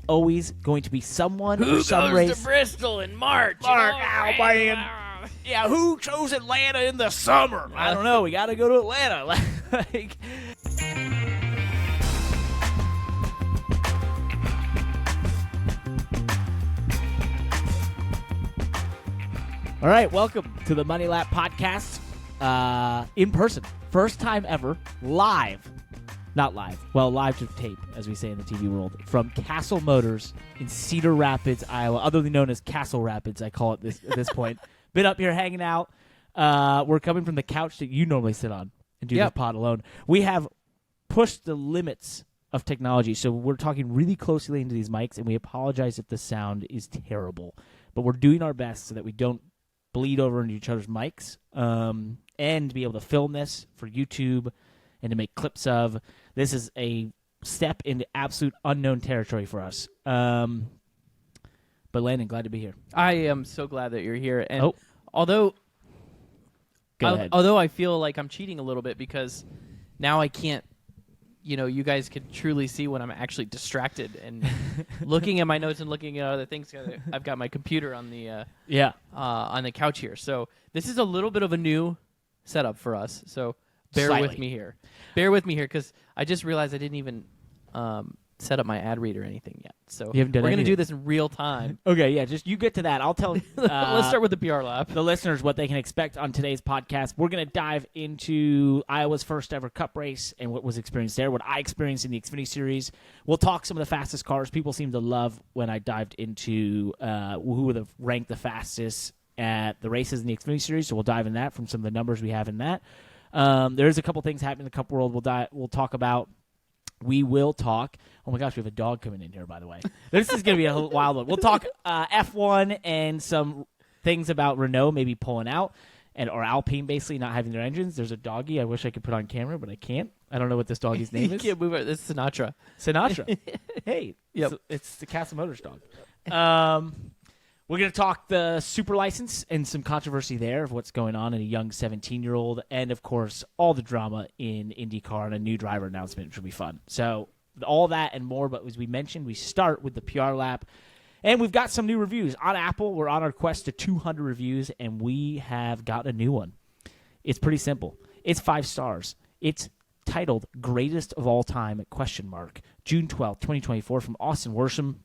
always going to be someone Who or some goes race. to Bristol in March? Yeah, who chose Atlanta in the summer? I don't know. We got to go to Atlanta. Like, all right, welcome to the Money Lap podcast in person. First time ever, live. Not live. Well, live to tape, as we say in the TV world, from Castle Motors in Cedar Rapids, Iowa, otherly known as Castle Rapids, I call it this at this point. Been up here hanging out. We're coming from the couch that you normally sit on and do this pod alone. We have pushed the limits of technology, so we're talking really closely into these mics, and we apologize if the sound is terrible. But we're doing our best so that we don't bleed over into each other's mics, and to be able to film this for YouTube and to make clips of. This is a step into absolute unknown territory for us. But Landon, glad to be here. I am so glad that you're here. And Go ahead. Although I feel like I'm cheating a little bit because now I can't, you guys can truly see when I'm actually distracted and looking at my notes and looking at other things. I've got my computer on the on the couch here. So this is a little bit of a new setup for us. So bear with me here. Bear with me here because I just realized I didn't even set up my ad read or anything yet. So You haven't done we're going to anything. do this in real time. Okay, yeah, just you get to that. I'll tell Let's start with the PR lap. the listeners what they can expect on today's podcast. We're going to dive into Iowa's first ever Cup race and what was experienced there, what I experienced in the Xfinity Series. We'll talk some of the fastest cars. People seem to love when I dived into who were ranked the fastest at the races in the Xfinity Series, so we'll dive in that from some of the numbers we have in that. There's a couple things happening in the Cup world we'll talk about. We will talk. Oh my gosh, we have a dog coming in here, by the way. This is going to be a wild one. We'll talk F1 and some things about Renault maybe pulling out, or Alpine basically not having their engines. There's a doggy I wish I could put on camera, but I can't. I don't know what this doggy's name You is. can't move it. This is Sinatra. Sinatra. Hey, Yep. it's the Castle Motors dog. We're going to talk the super license and some controversy there of what's going on in a young 17-year-old, and, of course, all the drama in IndyCar and a new driver announcement, which will be fun. So all that and more, but as we mentioned, we start with the PR lap, and we've got some new reviews. On Apple, we're on our quest to 200 reviews, and we have got a new one. It's pretty simple. It's 5 stars. It's titled Greatest of All Time, ? June 12th, 2024, from Austin Worsham.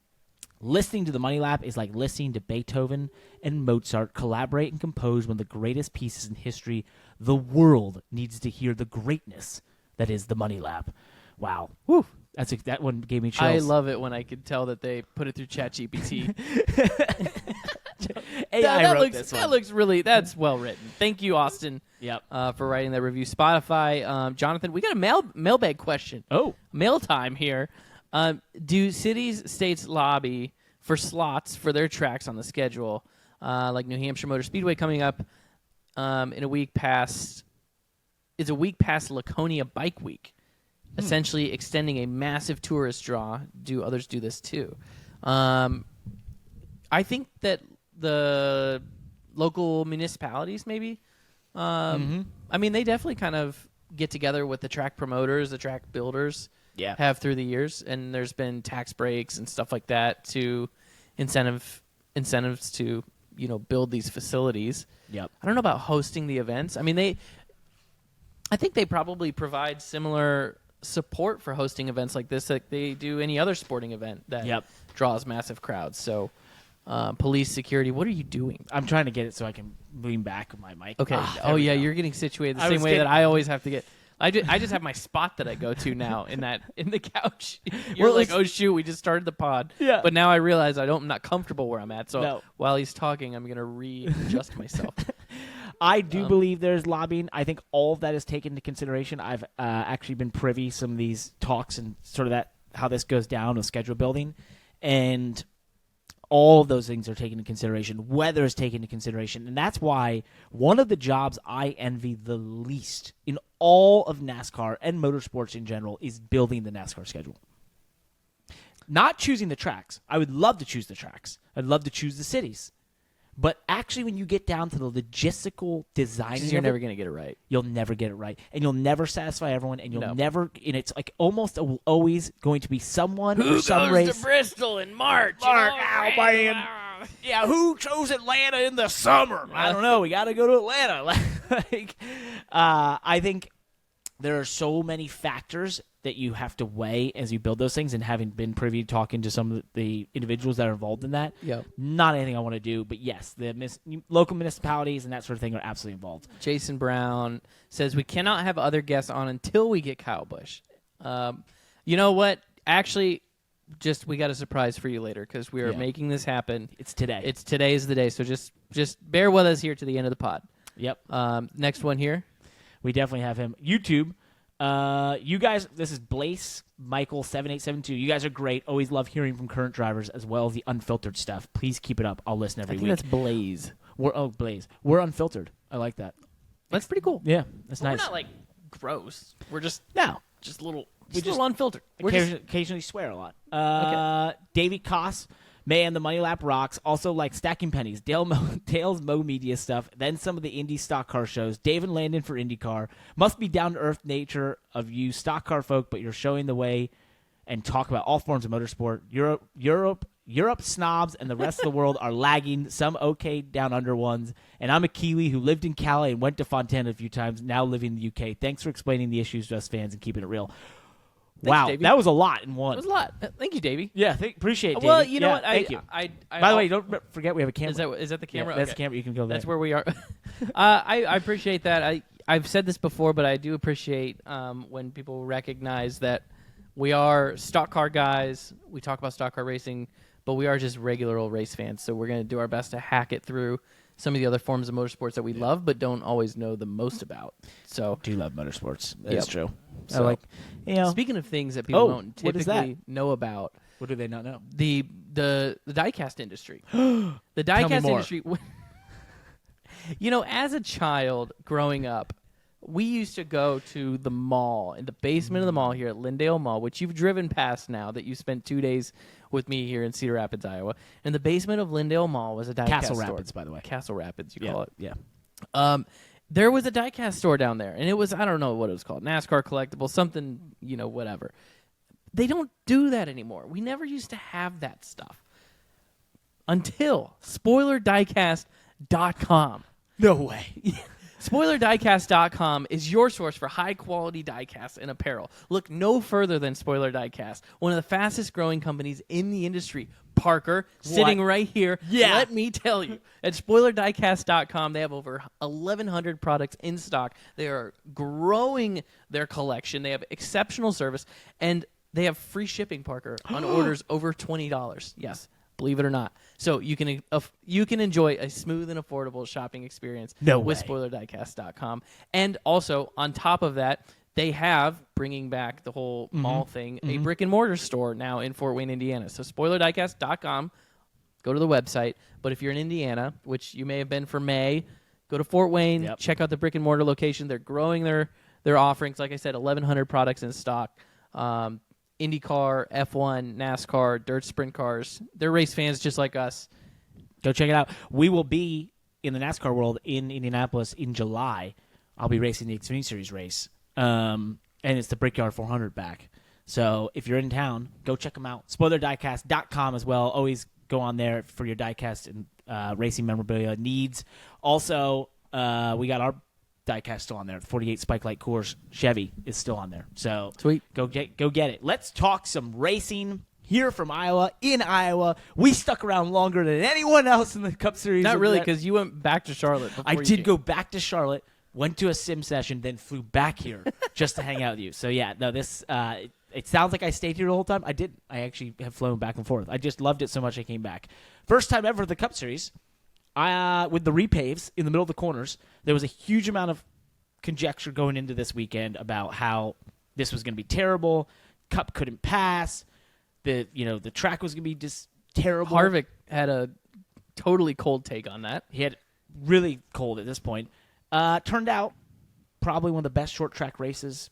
Listening to the Money Lap is like listening to Beethoven and Mozart collaborate and compose one of the greatest pieces in history. The world needs to hear the greatness that is the Money Lap. Wow. Woo. That one gave me chills. I love it when I could tell that they put it through ChatGPT. AI wrote this one. That looks really, that's well written. Thank you, Austin, Yep. for writing that review. Spotify, Jonathan, we got a mailbag question. Oh. Mail time here. Do cities, states lobby for slots for their tracks on the schedule, like New Hampshire Motor Speedway coming up in a week past? Is a week past Laconia Bike Week, essentially extending a massive tourist draw. Do others do this too? I think that the local municipalities maybe. I mean, they definitely kind of get together with the track promoters, the track builders. Yeah. Have through the years, and there's been tax breaks and stuff like that to incentives to build these facilities. Yep. I don't know about hosting the events. I mean, I think they probably provide similar support for hosting events like this like they do any other sporting event that draws massive crowds. So, police, security, what are you doing? I'm trying to get it so I can lean back with my mic. Okay. You're getting situated the same way that I always have to get. I just have my spot that I go to now in the couch. You're like, oh shoot, we just started the pod. Yeah. But now I realize I'm not comfortable where I'm at. So while he's talking, I'm gonna readjust myself. I do believe there's lobbying. I think all of that is taken into consideration. I've actually been privy some of these talks and sort of how this goes down with schedule building, and all of those things are taken into consideration. Weather is taken into consideration. And that's why one of the jobs I envy the least in all of NASCAR and motorsports in general is building the NASCAR schedule. Not choosing the tracks. I would love to choose the tracks. I'd love to choose the cities. But actually, when you get down to the logistical design, You're never going to get it right. You'll never get it right, and you'll never satisfy everyone, and you'll never. And it's like almost always going to be someone Who or some goes race. to Bristol in March? Yeah, who chose Atlanta in the summer? I don't know. We got to go to Atlanta. I think there are so many factors that you have to weigh as you build those things, and having been privy to talking to some of the individuals that are involved in that, not anything I want to do. But yes, the local municipalities and that sort of thing are absolutely involved. Jason Brown says we cannot have other guests on until we get Kyle Busch. You know what? Actually, we got a surprise for you later because we are making this happen. It's today. Today is the day. So just bear with us here to the end of the pod. Yep. Next one here. We definitely have him. YouTube. You guys, this is Blaze Michael 7872. You guys are great. Always love hearing from current drivers as well as the unfiltered stuff. Please keep it up. I'll listen every week. That's Blaze. Blaze. We're unfiltered. I like that. That's pretty cool. Yeah, that's nice. We're not like gross. We're just just a little. We just unfiltered. Occasionally swear a lot. Okay. Davey Koss, man, the Money Lap rocks. Also like Stacking Pennies, Dale's Mo Media stuff. Then some of the Indy stock car shows. Dave and Landon for IndyCar. Must be down to earth nature of you stock car folk, but you're showing the way and talk about all forms of motorsport. Europe snobs and the rest of the world are lagging. Some okay down under ones. And I'm a Kiwi who lived in Cali and went to Fontana a few times. Now living in the UK. Thanks for explaining the issues to us fans and keeping it real. Wow, Davey. that was a lot in one. It was a lot. Thank you, Davey. Yeah, appreciate it, Davey. Well, you know what? Thank you. By the way, don't forget we have a camera. Is that the camera? Yeah, that's the camera. You can go there. That's where we are. I appreciate that. I've said this before, but I do appreciate when people recognize that we are stock car guys. We talk about stock car racing, but we are just regular old race fans. So we're going to do our best to hack it through some of the other forms of motorsports that we love, but don't always know the most about. So do love motorsports. That's true. So, I like, speaking of things that people don't typically know about, what do they not know? The diecast industry. The diecast industry. You know, as a child growing up, we used to go to the mall, in the basement of the mall here at Lindale Mall, which you've driven past now that you spent 2 days with me here in Cedar Rapids, Iowa. In the basement of Lindale Mall was a diecast Castle store. Rapids, by the way. Castle Rapids, you call it. Yeah. There was a diecast store down there, and it was, I don't know what it was called, NASCAR collectible, something, whatever. They don't do that anymore. We never used to have that stuff until SpoilerDiecast.com. No way. SpoilerDiecast.com is your source for high-quality diecasts and apparel. Look no further than Spoiler Diecast, one of the fastest-growing companies in the industry. Parker, sitting right here. Yeah. Let me tell you. At SpoilerDiecast.com, they have over 1,100 products in stock. They are growing their collection. They have exceptional service, and they have free shipping, Parker, on orders over $20. Yes. Believe it or not. So you can enjoy a smooth and affordable shopping experience with SpoilerDiecast.com. And also, on top of that, they have, bringing back the whole mall thing, a brick-and-mortar store now in Fort Wayne, Indiana. So SpoilerDiecast.com, go to the website. But if you're in Indiana, which you may have been for May, go to Fort Wayne, check out the brick-and-mortar location. They're growing their offerings. Like I said, 1,100 products in stock. IndyCar, F1, NASCAR, dirt sprint cars. They're race fans just like us. Go check it out. We will be in the NASCAR world in Indianapolis in July. I'll be racing the Xfinity Series race. And it's the Brickyard 400 back. So if you're in town, go check them out. SpoilerDiecast.com as well. Always go on there for your diecast and racing memorabilia needs. Also, we got our diecast still on there. 48 Spike Light Coors Chevy is still on there. So sweet. Go get it. Let's talk some racing here from Iowa, in Iowa. We stuck around longer than anyone else in the Cup Series. Not really, because you went back to Charlotte. I did go back to Charlotte, went to a sim session, then flew back here just to hang out with you. So, yeah, no, this it sounds like I stayed here the whole time. I didn't. I actually have flown back and forth. I just loved it so much I came back. First time ever at the Cup Series. With the repaves in the middle of the corners, there was a huge amount of conjecture going into this weekend about how this was going to be terrible. Cup couldn't pass. The track was going to be just terrible. Harvick had a totally cold take on that. He had really cold at this point. Turned out probably one of the best short track races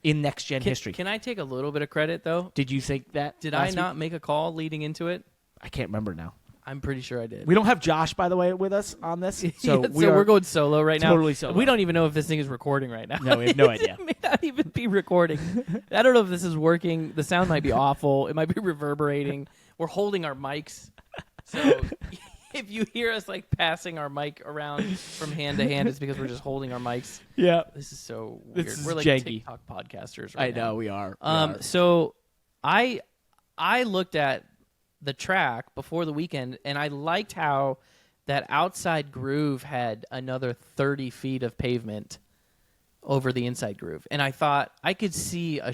in next gen history. Can I take a little bit of credit though? Did you think that? Did I not make a call leading into it? I can't remember now. I'm pretty sure I did. We don't have Josh, by the way, with us on this, so we're going solo right now. Totally solo. We don't even know if this thing is recording right now. No, we have no idea. It may not even be recording. I don't know if this is working. The sound might be awful. It might be reverberating. We're holding our mics, so if you hear us like passing our mic around from hand to hand, it's because we're just holding our mics. Yeah, this is so weird. We're like janky. TikTok podcasters. Right now. I know we are. So I looked at the track before the weekend, and I liked how that outside groove had another 30 feet of pavement over the inside groove. And I thought I could see a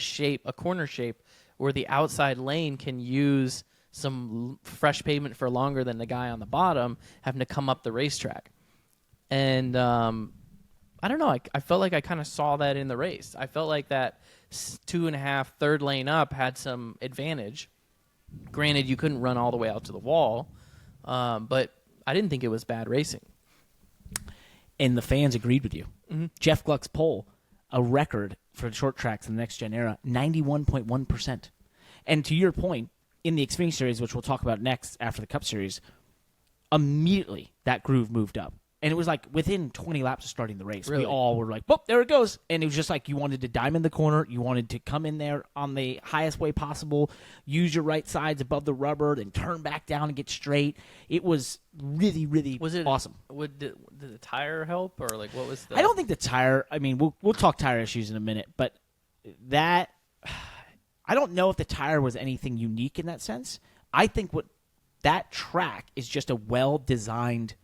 corner shape, where the outside lane can use some fresh pavement for longer than the guy on the bottom having to come up the racetrack. And I don't know, I felt like I kind of saw that in the race. I felt like that 2.5, third lane up had some advantage. Granted, you couldn't run all the way out to the wall, but I didn't think it was bad racing. And the fans agreed with you. Mm-hmm. Jeff Gluck's poll, a record for short tracks in the next-gen era, 91.1%. And to your point, in the Xfinity Series, which we'll talk about next after the Cup Series, immediately that groove moved up. And it was like within 20 laps of starting the race, really? We all were like, "Boop, there it goes." And it was just like you wanted to diamond the corner. You wanted to come in there on the highest way possible, use your right sides above the rubber, then turn back down and get straight. It was really, really awesome. Did the tire help, or like what was the... I don't think the tire, I mean, we'll talk tire issues in a minute, but that, I don't know if the tire was anything unique in that sense. I think that track is just a well-designed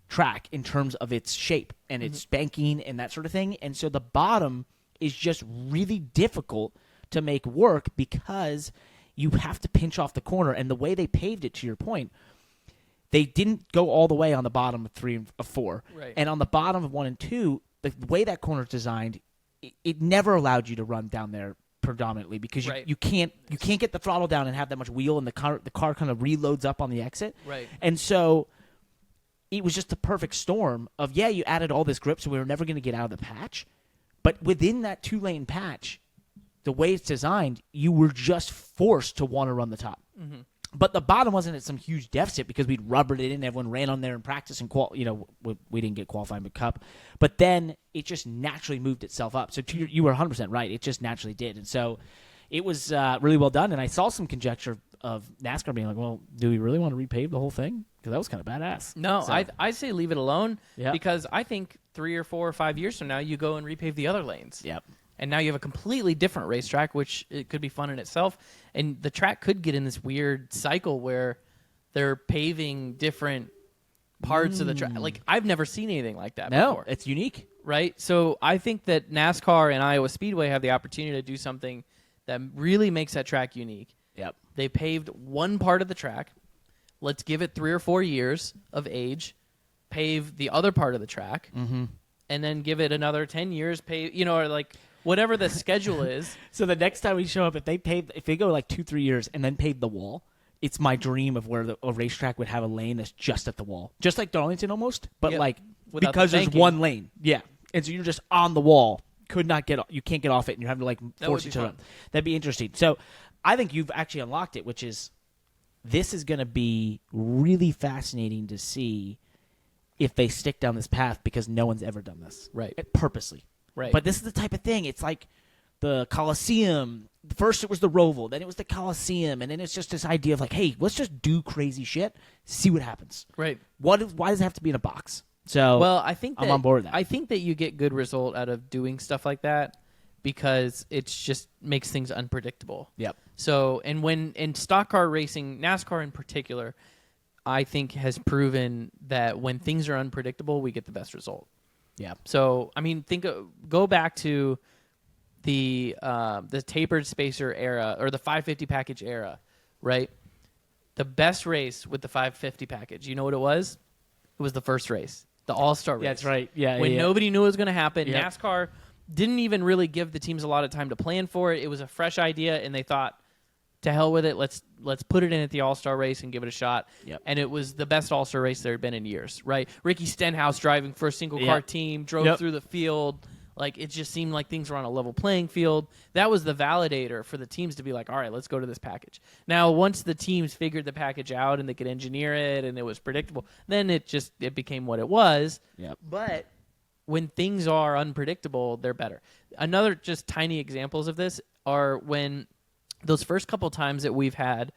track in terms of its shape and its banking and that sort of thing. And so the bottom is just really difficult to make work because you have to pinch off the corner. And the way they paved it, to your point, they didn't go all the way on the bottom of 3 and 4. Right. And on the bottom of 1 and 2, the way that corner is designed, it never allowed you to run down there predominantly because you can't get the throttle down and have that much wheel, and the car kind of reloads up on the exit. Right. And so it was just the perfect storm of, you added all this grip, so we were never going to get out of the patch. But within that 2-lane patch, the way it's designed, you were just forced to want to run the top. Mm-hmm. But the bottom wasn't at some huge deficit because we'd rubbered it in. Everyone ran on there in practice and we didn't get qualifying but Cup. But then it just naturally moved itself up. So you were 100% right. It just naturally did. And so it was really well done. And I saw some conjecture of NASCAR being like, well, do we really want to repave the whole thing? Because that was kind of badass. No, so I say leave it alone because I think 3 or 4 or 5 years from now, you go and repave the other lanes. Yep. And now you have a completely different racetrack, which it could be fun in itself. And the track could get in this weird cycle where they're paving different parts of the track. Like, I've never seen anything like that before. No, it's unique. Right? So I think that NASCAR and Iowa Speedway have the opportunity to do something that really makes that track unique. Yep. They paved one part of the track. Let's give it 3 or 4 years of age, pave the other part of the track, and then give it another 10 years, pave, or like whatever the schedule is. So the next time we show up, if they go like 2-3 years and then pave the wall, it's my dream of where a racetrack would have a lane that's just at the wall. Just like Darlington almost, but Without because the there's one lane. Yeah. And so you're just on the wall. You can't get off it, and you're having to force each other up. That'd be interesting. So I think you've actually unlocked it, which is this is going to be really fascinating to see if they stick down this path because no one's ever done this. Right. Purposely. Right. But this is the type of thing. It's like the Coliseum. First it was the Roval, then it was the Coliseum, and then it's just this idea of like, hey, let's just do crazy shit, see what happens. Right. Why does it have to be in a box? So I think I'm on board with that. I think that you get good result out of doing stuff like that because it's just makes things unpredictable. Yep. So, and when in stock car racing, NASCAR in particular, I think has proven that when things are unpredictable, we get the best result. Yeah. So, I mean, go back to the tapered spacer era or the 550 package era, right? The best race with the 550 package, you know what it was? It was the first race, the All-Star race. Yeah, that's right. Yeah, when nobody knew it was going to happen, Yep. NASCAR didn't even really give the teams a lot of time to plan for it. It was a fresh idea, and they thought, to hell with it. Let's put it in at the All-Star race and give it a shot. Yep. And it was the best All-Star race there had been in years, right? Ricky Stenhouse driving for a single-car team, drove through the field. Like, it just seemed like things were on a level playing field. That was the validator for the teams to be like, all right, let's go to this package. Now, once the teams figured the package out and they could engineer it and it was predictable, then it became what it was. Yep. But when things are unpredictable, they're better. Another just tiny examples of this are when those first couple times that we've had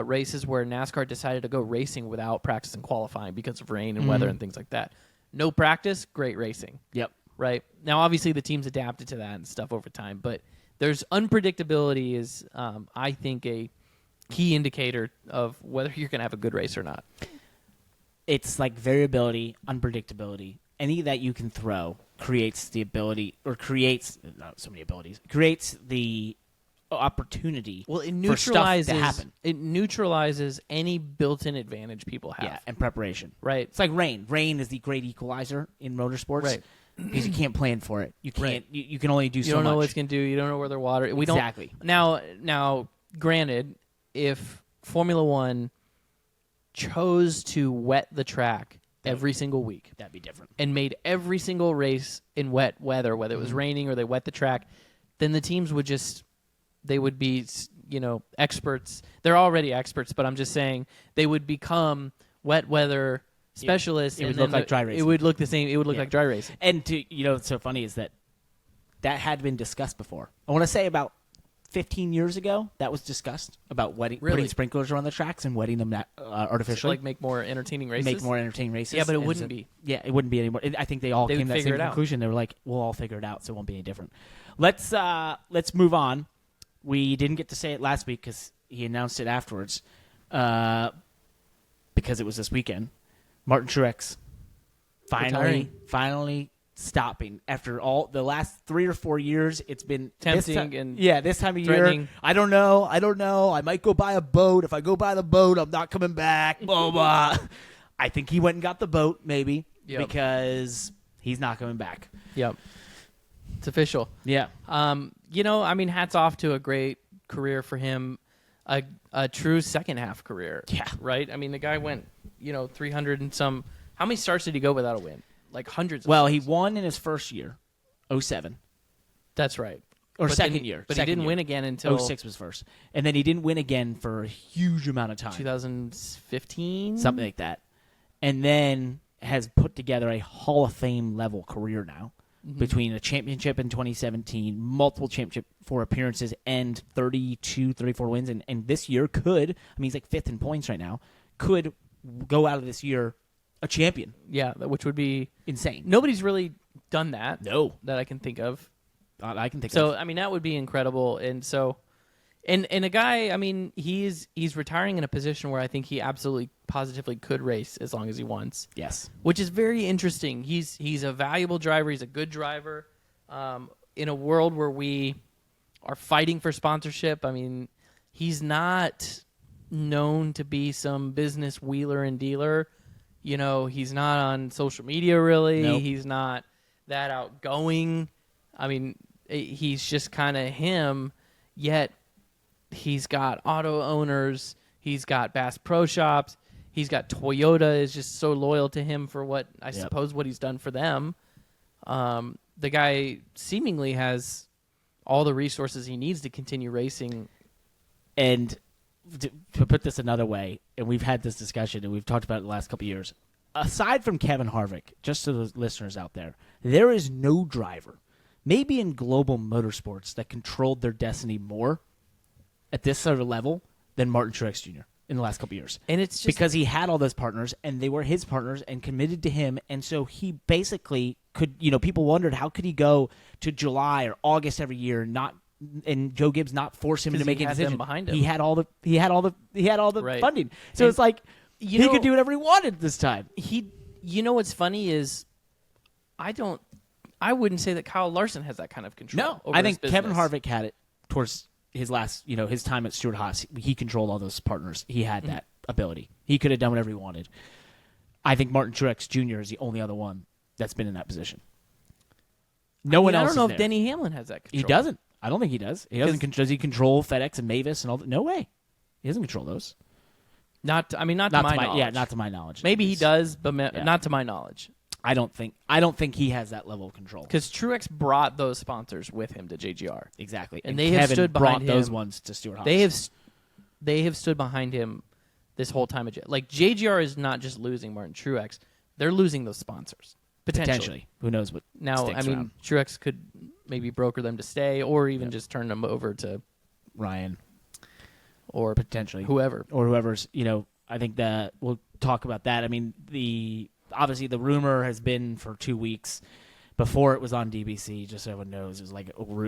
races where NASCAR decided to go racing without practice and qualifying because of rain and weather and things like that. No practice, great racing. Yep. Right? Now, obviously, the team's adapted to that and stuff over time, but there's unpredictability is, I think, a key indicator of whether you're going to have a good race or not. It's like variability, unpredictability. Any that you can throw creates the ability, or creates not so many abilities, creates the opportunity for stuff to happen. It neutralizes any built-in advantage people have. Yeah, and preparation. Right. It's like rain. Rain is the great equalizer in motorsports. Right. Because you can't plan for it. You can't. You can only do so much. You don't know what it's going to do. You don't know where their water. Exactly. Now, granted, if Formula One chose to wet the track every single week, that'd be different, and made every single race in wet weather, whether it was raining or they wet the track, then the teams would they would be, experts. They're already experts, but I'm just saying they would become wet weather specialists. It would look like dry racing. It would look the same. It would look like dry racing. And what's so funny is that had been discussed before. I want to say about 15 years ago, that was discussed about putting sprinklers around the tracks and wetting them artificially. Make more entertaining races? Make more entertaining races. Yeah, but it wouldn't be. Yeah, it wouldn't be anymore. I think they all came to that same conclusion. They were like, we'll all figure it out, so it won't be any different. Let's move on. We didn't get to say it last week because he announced it afterwards because it was this weekend. Martin Truex finally stopping after all the last 3 or 4 years. It's been tempting this time of year. I don't know. I might go buy a boat. If I go buy the boat, I'm not coming back. Blah blah. I think he went and got the boat maybe because he's not coming back. Yep, it's official. Yeah. Hats off to a great career for him. A true second half career. Yeah. Right? I mean, the guy went, 300 and some. How many starts did he go without a win? Like hundreds of starts. He won in his first year, 2007. That's right. Or second year. But he didn't win again until 2006 was first. And then he didn't win again for a huge amount of time. 2015? Something like that. And then has put together a Hall of Fame level career now. Between a championship in 2017, multiple championship 4 appearances, and 32, 34 wins. And this year he's like 5th in points right now, could go out of this year a champion. Yeah, which would be insane. Nobody's really done that. No. That I can think of. I can think of. So, that would be incredible. And so, and a guy, he's retiring in a position where I think he absolutely positively could race as long as he wants. Yes. Which is very interesting. He's a valuable driver. He's a good driver. In a world where we are fighting for sponsorship, he's not known to be some business wheeler and dealer. He's not on social media really. Nope. He's not that outgoing. He's just kind of him, yet he's got auto owners. He's got Bass Pro Shops. He's got Toyota is just so loyal to him for what he's done for them. The guy seemingly has all the resources he needs to continue racing. And to put this another way, and we've had this discussion and we've talked about it the last couple of years, aside from Kevin Harvick, just to the listeners out there is no driver, maybe in global motorsports, that controlled their destiny more at this sort of level than Martin Truex Jr. in the last couple of years. And it's just because he had all those partners, and they were his partners and committed to him, and so he basically could, people wondered how could he go to July or August every year and Joe Gibbs not force him to make a decision. Behind him. He had all the Right. funding. So it's like he could do whatever he wanted this time. What's funny is I wouldn't say that Kyle Larson has that kind of control. No, over I think his Kevin business. Harvick had it towards his last, his time at Stewart-Haas. He controlled all those partners. He had that ability. He could have done whatever he wanted. I think Martin Truex Jr. is the only other one that's been in that position. No one else. I don't know is if there. Denny Hamlin has that control. He doesn't. I don't think he does. He doesn't. Does he control FedEx and Mavis and all that? No way. He doesn't control those. Not to my knowledge. Yeah, not to my knowledge. Maybe he does, but not to my knowledge. I don't think he has that level of control. Because Truex brought those sponsors with him to JGR. Exactly. And they Kevin have stood behind brought those him. ones to Stuart Haas. They have stood behind him this whole time. Like, JGR is not just losing Martin Truex. They're losing those sponsors. Potentially. Who knows what Now, sticks around. Truex could maybe broker them to stay or even just turn them over to Ryan. Or potentially. whoever. Or whoever's, I think that we'll talk about that. I mean, obviously the rumor has been for 2 weeks before it was on DBC, just so everyone knows. It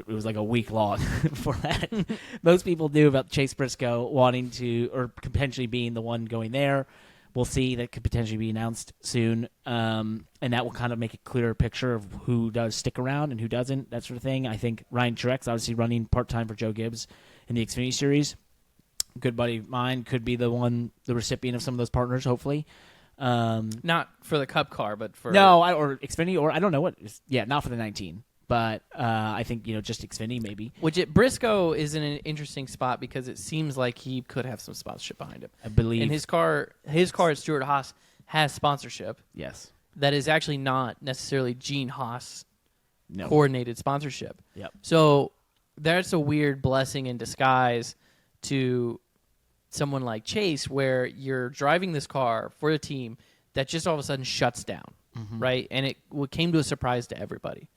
was like a week long before that. Most people knew about Chase Briscoe wanting to, or potentially being the one going there. We'll see. That could potentially be announced soon. And that will kind of make a clearer picture of who does stick around and who doesn't, that sort of thing. I think Ryan Truex, obviously running part-time for Joe Gibbs in the Xfinity Series. Good buddy of mine, could be the recipient of some of those partners, hopefully. Not for the Cup car, but for... or Xfinity, or I don't know what. Yeah, not for the 19. But I think, just Xfinity maybe. Briscoe is in an interesting spot because it seems like he could have some sponsorship behind him. I believe. And his car at Stuart Haas has sponsorship. Yes. That is actually not necessarily Gene Haas coordinated sponsorship. Yep. So that's a weird blessing in disguise to someone like Chase, where you're driving this car for a team that just all of a sudden shuts down, right? And it came to a surprise to everybody.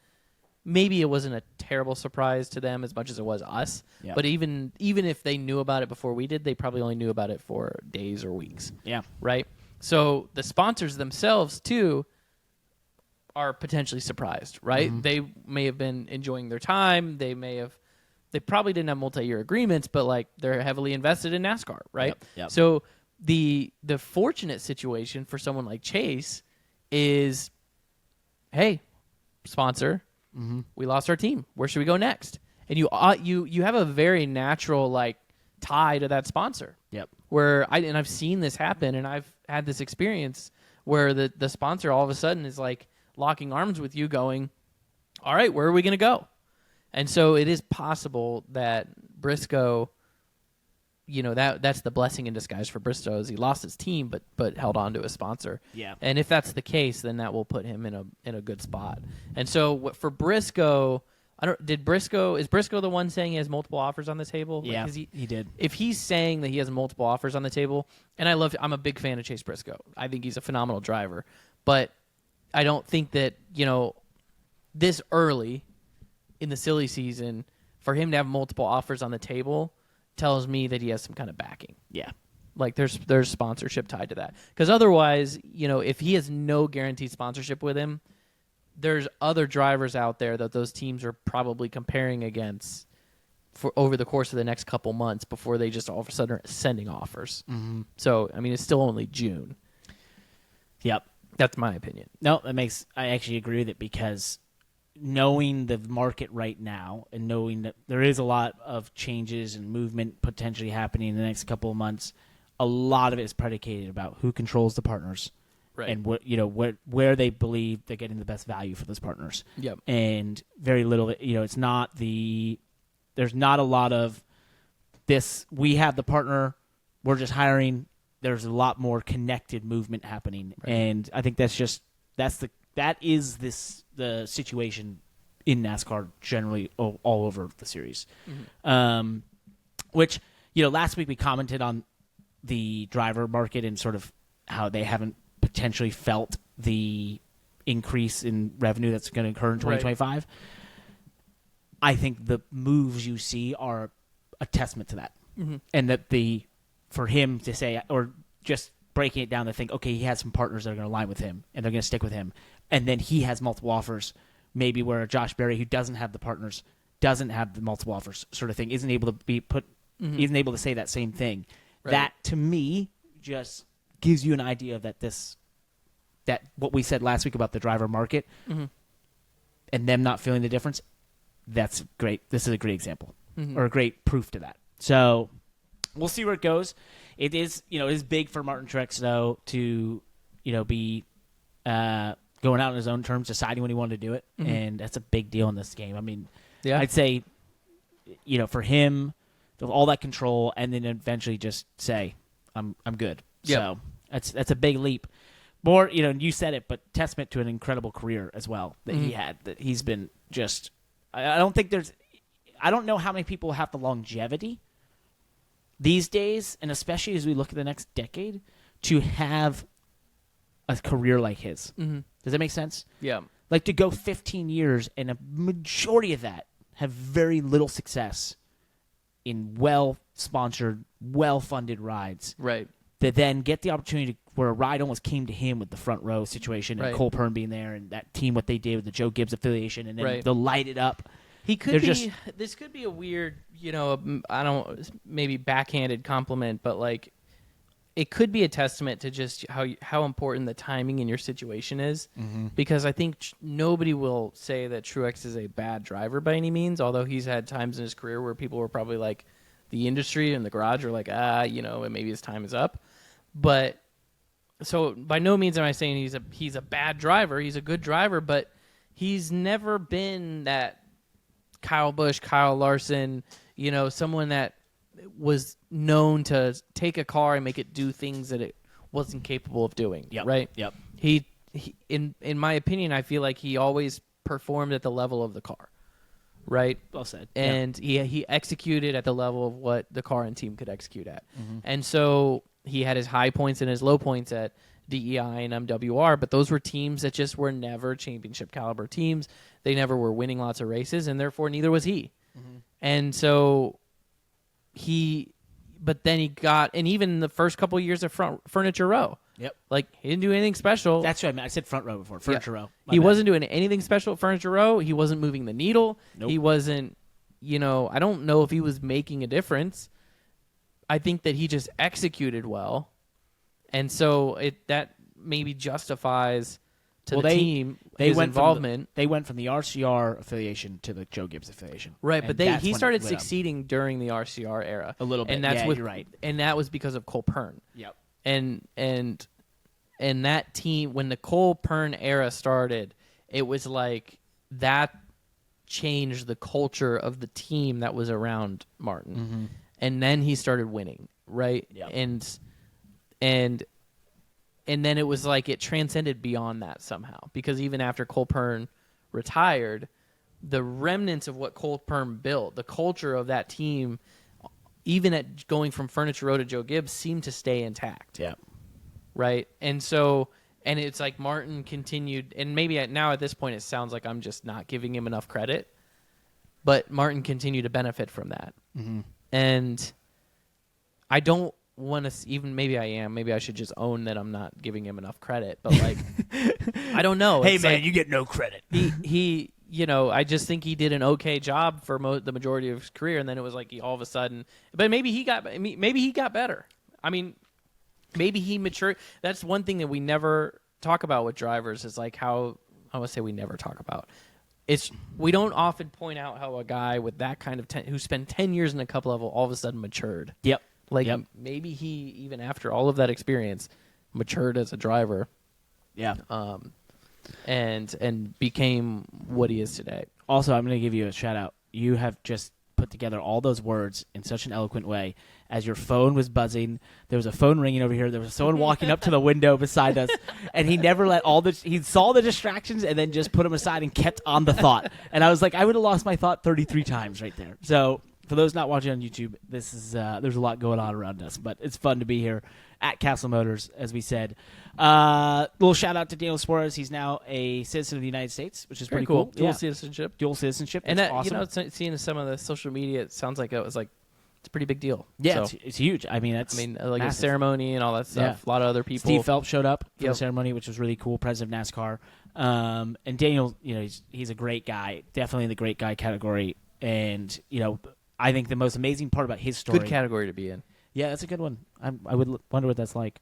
Maybe it wasn't a terrible surprise to them as much as it was us. Yeah. But even if they knew about it before we did, they probably only knew about it for days or weeks. Yeah. Right? So the sponsors themselves, too, are potentially surprised, right? Mm-hmm. They may have been enjoying their time. They probably didn't have multi-year agreements, but like they're heavily invested in NASCAR, right? Yep. So the fortunate situation for someone like Chase is, hey, sponsor, we lost our team. Where should we go next? And you have a very natural like tie to that sponsor. Yep. Where I've seen this happen, and I've had this experience where the sponsor all of a sudden is like locking arms with you, going, all right, where are we going to go? And so it is possible that Briscoe, that's the blessing in disguise for Briscoe, is he lost his team but held on to his sponsor. Yeah. And if that's the case, then that will put him in a good spot. And so for Briscoe, is Briscoe the one saying he has multiple offers on the table? Yeah, Like, he did. If he's saying that he has multiple offers on the table, and I'm a big fan of Chase Briscoe. I think he's a phenomenal driver, but I don't think that, this early in the silly season, for him to have multiple offers on the table tells me that he has some kind of backing. Yeah. Like there's sponsorship tied to that. Because otherwise, if he has no guaranteed sponsorship with him, there's other drivers out there that those teams are probably comparing against for over the course of the next couple months before they just all of a sudden are sending offers. Mm-hmm. So, it's still only June. Yep. That's my opinion. No, I actually agree with it, because knowing the market right now and knowing that there is a lot of changes and movement potentially happening in the next couple of months, a lot of it is predicated about who controls the partners, right? And where they believe they're getting the best value for those partners. Yep. And very little, it's not there's not a lot of this. We have the partner, we're just hiring. There's a lot more connected movement happening, right. And I think that is the situation in NASCAR generally all over the series. Mm-hmm. Which, last week we commented on the driver market and sort of how they haven't potentially felt the increase in revenue that's going to occur in 2025. Right. I think the moves you see are a testament to that. Mm-hmm. And that for him to say, or just breaking it down to think, okay, he has some partners that are going to align with him and they're going to stick with him. And then he has multiple offers, maybe where Josh Berry, who doesn't have the partners, doesn't have the multiple offers sort of thing, isn't able isn't able to say that same thing. Right. That, to me, just gives you an idea of that what we said last week about the driver market, mm-hmm. and them not feeling the difference. That's great. This is a great example, mm-hmm. or a great proof to that. So we'll see where it goes. It is big for Martin Truex, though, to be going out on his own terms, deciding when he wanted to do it, mm-hmm. and that's a big deal in this game. Yeah. I'd say, for him, all that control, and then eventually just say, "I'm good." Yep. So that's a big leap. more, you said it, but testament to an incredible career as well that he had. That he's been just. I don't know how many people have the longevity these days, and especially as we look at the next decade, to have a career like his. Mm-hmm. Does that make sense? Yeah. Like to go 15 years and a majority of that have very little success in well-sponsored, well-funded rides. Right. That then get the opportunity where a ride almost came to him with the front row situation and Cole Pearn being there and that team, what they did with the Joe Gibbs affiliation, and then they'll light it up. This could be a weird, I don't maybe backhanded compliment, but like it could be a testament to just how important the timing in your situation is, because I think nobody will say that Truex is a bad driver by any means, although he's had times in his career where people were probably like, the industry and the garage are like, maybe his time is up. But so by no means am I saying he's a bad driver. He's a good driver, but he's never been that Kyle Busch, Kyle Larson, someone that was known to take a car and make it do things that it wasn't capable of doing. Yep. Right? Yep. He in my opinion, I feel like he always performed at the level of the car. Right? Well said. And he executed at the level of what the car and team could execute at. Mm-hmm. And so he had his high points and his low points at DEI and MWR, but those were teams that just were never championship caliber teams. They never were winning lots of races, and therefore neither was he. Mm-hmm. And so but then he got, and even the first couple of years of Furniture Row. Yep. Like, he didn't do anything special. That's what I meant. I said front row before. Furniture Row. He wasn't doing anything special at Furniture Row. He wasn't moving the needle. Nope. He wasn't, I don't know if he was making a difference. I think that he just executed well. And so that maybe justifies to the team his involvement. They went from the RCR affiliation to the Joe Gibbs affiliation. Right, but he started succeeding during the RCR era. A little bit, and that's you're right. And that was because of Cole Pearn. Yep. And that team, when the Cole Pearn era started, it was like that changed the culture of the team that was around Martin. Mm-hmm. And then he started winning, right? Yep. And then it was like it transcended beyond that somehow, because even after Cole Pearn retired, the remnants of what Cole Pearn built, the culture of that team, even at going from Furniture Row to Joe Gibbs, seemed to stay intact. Yeah. Right? And so, and it's like Martin continued, and maybe now at this point it sounds like I'm just not giving him enough credit, but Martin continued to benefit from that. Mm-hmm. And I don't want to, even maybe I am, maybe I should just own that I'm not giving him enough credit, but like, I don't know. Hey, it's man, like, you get no credit. He I just think he did an okay job for the majority of his career, and then it was like all of a sudden, but maybe he got better. I mean, maybe he matured. That's one thing that we never talk about with drivers, is like how, I want to say we never talk about. We don't often point out how a guy with that kind of who spent 10 years in a cup level all of a sudden matured. Yep. Like maybe he, even after all of that experience, matured as a driver. Yeah. And became what he is today. Also, I'm going to give you a shout out. You have just put together all those words in such an eloquent way. As your phone was buzzing, there was a phone ringing over here. There was someone walking up to the window beside us, and he never let he saw the distractions and then just put them aside and kept on the thought. And I was like, I would have lost my thought 33 times right there. So for those not watching on YouTube, this is there's a lot going on around us, but it's fun to be here at Castle Motors, as we said. Little shout out to Daniel Suarez. He's now a citizen of the United States, which is pretty cool. Dual citizenship. Dual citizenship. And that's that, awesome. Seeing some of the social media, it sounds like it was like, it's a pretty big deal. Yeah, so, it's huge. I mean, like massive. A ceremony and all that stuff. Yeah. A lot of other people. Steve Phelps showed up for the ceremony, which was really cool. President of NASCAR. And Daniel, he's a great guy. Definitely in the great guy category. And I think the most amazing part about his story. Good category to be in. Yeah, that's a good one. I would wonder what that's like.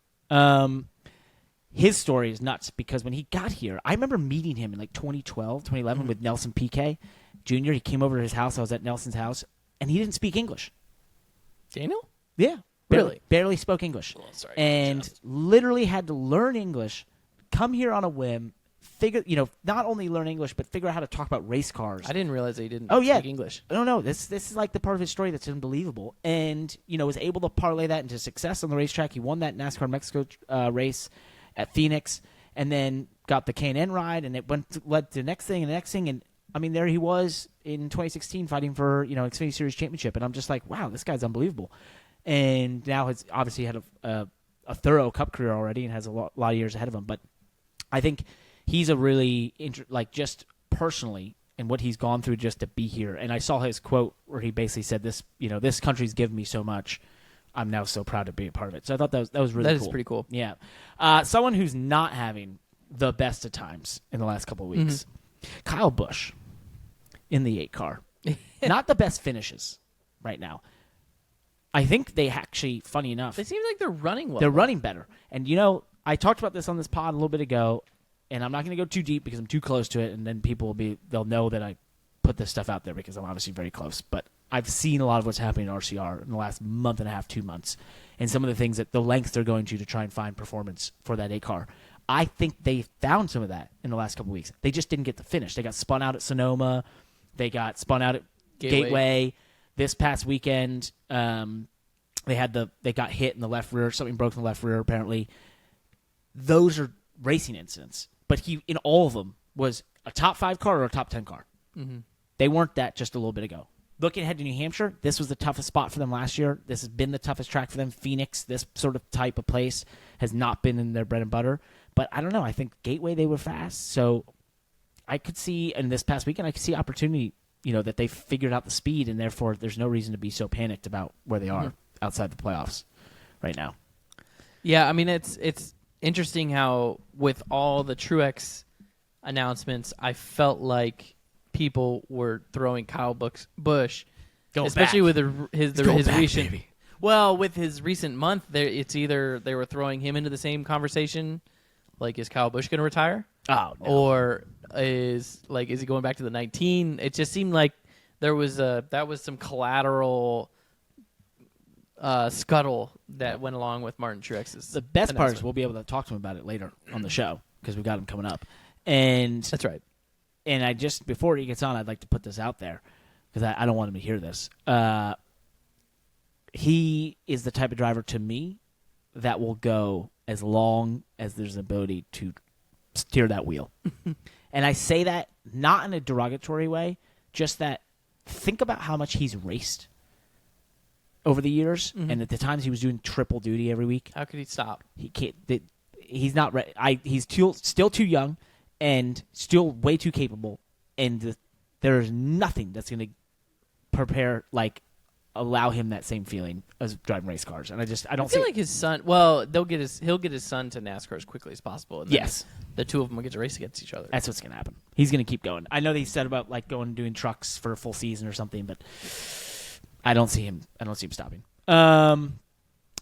His story is nuts because when he got here, I remember meeting him in like 2012, 2011 with Nelson Piquet Jr. He came over to his house. I was at Nelson's house, and he didn't speak English. Daniel? Yeah. Really? Barely spoke English. Well, sorry, and literally had to learn English, come here on a whim, not only learn English, but figure out how to talk about race cars. I didn't realize they didn't speak English. No. This is like the part of his story that's unbelievable. And, was able to parlay that into success on the racetrack. He won that NASCAR Mexico race at Phoenix. and then got the K&N ride, and it led to the next thing and the next thing, and I mean, there he was in 2016 fighting for, Xfinity Series championship, and I'm just like, wow, this guy's unbelievable. And now has obviously had a thorough Cup career already and has a lot of years ahead of him. But I think he's a really, just personally, and what he's gone through just to be here. And I saw his quote where he basically said, this country's given me so much. I'm now so proud to be a part of it. So I thought that was really cool. That is pretty cool. Yeah. Someone who's not having the best of times in the last couple of weeks, Kyle Busch. In the 8 car. Not the best finishes right now. I think they actually, funny enough, They seem like they're running well. they're running better. And, I talked about this on this pod a little bit ago, and I'm not going to go too deep because I'm too close to it, and then they'll know that I put this stuff out there because I'm obviously very close. But I've seen a lot of what's happening in RCR in the last month and a half, 2 months, and some of the things the lengths they're going to try and find performance for that 8 car. I think they found some of that in the last couple of weeks. They just didn't get the finish. They got spun out at Sonoma. They got spun out at Gateway. This past weekend. They got hit in the left rear. Something broke in the left rear, apparently. Those are racing incidents. But he, in all of them, was a top 5 car or a top 10 car. Mm-hmm. They weren't that just a little bit ago. Looking ahead to New Hampshire, this was the toughest spot for them last year. This has been the toughest track for them. Phoenix, this sort of type of place, has not been in their bread and butter. But I don't know. I think Gateway, they were fast. So I could see, and this past weekend, I could see opportunity, that they figured out the speed, and therefore there's no reason to be so panicked about where they are outside the playoffs right now. Yeah, I mean, it's interesting how with all the Truex announcements, I felt like people were throwing Kyle Busch, especially with his recent. Baby. Well, with his recent month, it's either they were throwing him into the same conversation, like is Kyle Busch going to retire? Oh, no. Or is he going back to the 19? It just seemed like that was some collateral scuttle that went along with Martin Truex's. The best part is we'll be able to talk to him about it later on the show because we've got him coming up. And that's right. And I just, before he gets on, I'd like to put this out there because I don't want him to hear this. He is the type of driver to me that will go as long as there's an ability to steer that wheel. And I say that not in a derogatory way, just that think about how much he's raced over the years, and at the times he was doing triple duty every week. How could he stop? He can't. He's not ready. He's still too young and still way too capable, and there's nothing that's going to allow him that same feeling as driving race cars. And I don't feel like his son. Well, he'll get his son to NASCAR as quickly as possible. And yes, the two of them will get to race against each other. That's what's going to happen. He's going to keep going. I know that he said about going and doing trucks for a full season or something, but I don't see him stopping. One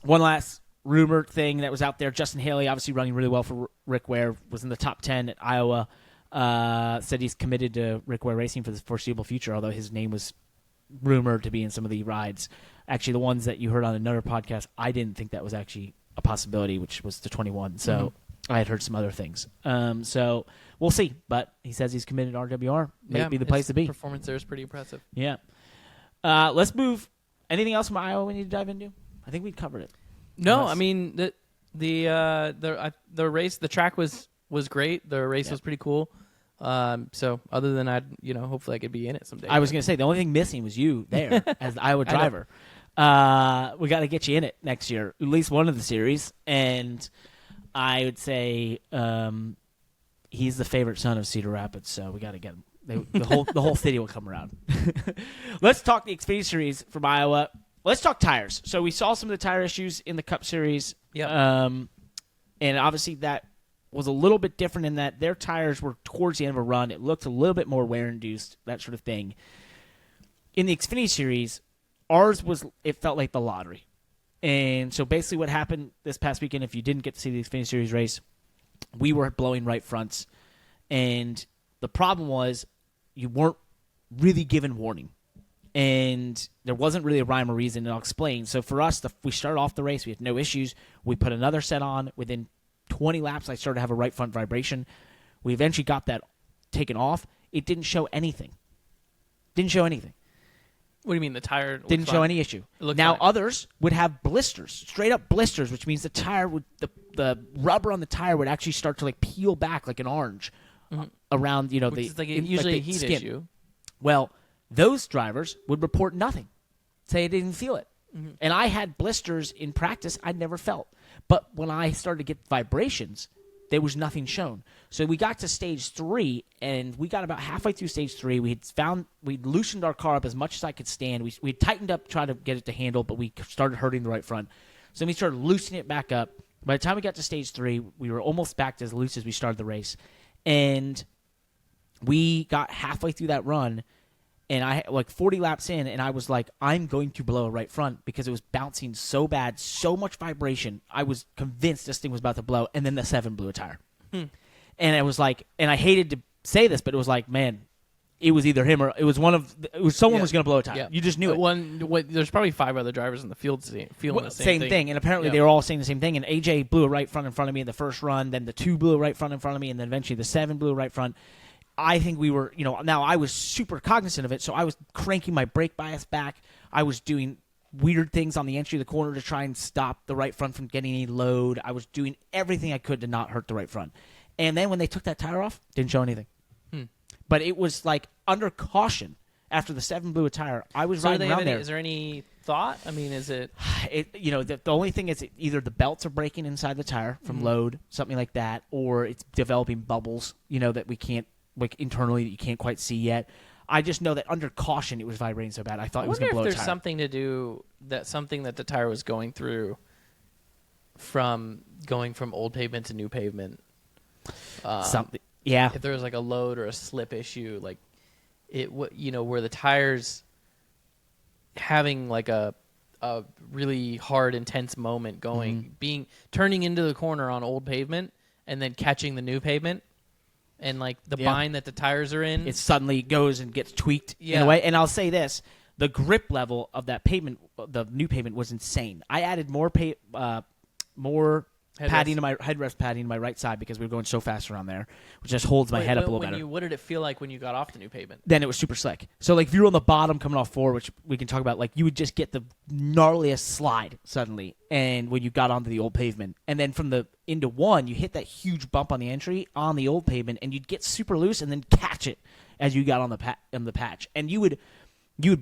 last rumor thing that was out there: Justin Haley, obviously running really well for Rick Ware, was in the top 10 at Iowa. Said he's committed to Rick Ware Racing for the foreseeable future, although his name was rumored to be in some of the rides. Actually, the ones that you heard on another podcast, I didn't think that was actually a possibility, which was the 21. So I had heard some other things. So we'll see. But he says he's committed to RWR. May be the place to be. Performance there is pretty impressive. Yeah. Let's move. Anything else from Iowa we need to dive into? I think we've covered it. No, I mean the race, the track was great. The race was pretty cool. So other than that, hopefully I could be in it someday. I was going to say the only thing missing was you there as the Iowa driver. We got to get you in it next year, at least one of the series. And I would say he's the favorite son of Cedar Rapids, so we got to get him. The whole city will come around. Let's talk the Xfinity Series from Iowa. Let's talk tires. So we saw some of the tire issues in the Cup Series. Yeah. And obviously that was a little bit different in that their tires were towards the end of a run. It looked a little bit more wear-induced, that sort of thing. In the Xfinity Series, it felt like the lottery. And so basically what happened this past weekend, if you didn't get to see the Xfinity Series race, we were blowing right fronts. And the problem was you weren't really given warning. And there wasn't really a rhyme or reason, and I'll explain. So for us, we started off the race. We had no issues. We put another set on. Within 20 laps, I started to have a right front vibration. We eventually got that taken off. It didn't show anything. What do you mean the tire didn't show any issue. Now others would have blisters, straight up blisters, which means the tire would the rubber on the tire would actually start to like peel back like an orange around which is like usually like a heat skin. issue. Well, those drivers would report nothing, say they didn't feel it. And I had blisters in practice I'd never felt. But when I started to get vibrations, there was nothing shown. So we got to stage 3, and we got about halfway through stage 3. We'd loosened our car up as much as I could stand. We tightened up, tried to get it to handle, but we started hurting the right front. So we started loosening it back up. By the time we got to stage 3, we were almost back to as loose as we started the race. And we got halfway through that run, and I like 40 laps in, and I was like, I'm going to blow a right front because it was bouncing so bad, so much vibration. I was convinced this thing was about to blow, and then the 7 blew a tire. And it was like, and I hated to say this, but it was like, man, it was either him or it was someone was going to blow a tire. Yeah. You just knew it. There's probably 5 other drivers in the field feeling the same thing. And apparently they were all saying the same thing. And AJ blew a right front in front of me in the first run, then the 2 blew a right front in front of me, and then eventually the 7 blew a right front. I think we were, now I was super cognizant of it, so I was cranking my brake bias back. I was doing weird things on the entry of the corner to try and stop the right front from getting any load. I was doing everything I could to not hurt the right front. And then when they took that tire off, didn't show anything. But it was like under caution after the 7 blew a tire. I was riding around there. Is there any thought? I mean, is it? The only thing is either the belts are breaking inside the tire from load, something like that, or it's developing bubbles, that we can't, like internally that you can't quite see yet. I just know that under caution it was vibrating so bad I thought it was going to blow a tire. There's something to do something that the tire was going through from old pavement to new pavement. Something, yeah. If there was like a load or a slip issue, like where the tires having like a really hard, intense moment turning into the corner on old pavement and then catching the new pavement. And, like, the bind that the tires are in. It suddenly goes and gets tweaked in a way. And I'll say this. The grip level of that pavement, the new pavement, was insane. I added more padding to my headrest padding to my right side because we were going so fast around there, which just holds my head up a little better. What did it feel like when you got off the new pavement? Then it was super slick. So, like, if you were on the bottom coming off 4, which we can talk about, like, you would just get the gnarliest slide suddenly and when you got onto the old pavement. And then from the into 1, you hit that huge bump on the entry on the old pavement, and you'd get super loose and then catch it as you got on the patch. And you would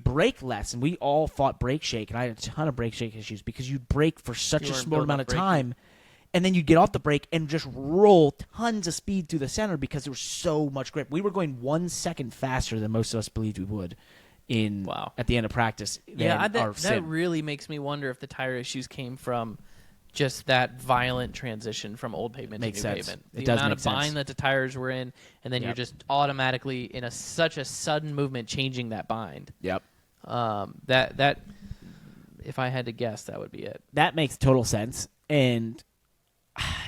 brake less, and we all fought brake shake, and I had a ton of brake shake issues because you'd brake for such a small amount of time. And then you'd get off the brake and just roll tons of speed through the center because there was so much grip. We were going 1 second faster than most of us believed we would at the end of practice. That really makes me wonder if the tire issues came from just that violent transition from old pavement to new pavement. The amount of bind that the tires were in, and then you're just automatically in such a sudden movement changing that bind. Yep. That if I had to guess, that would be it. That makes total sense. And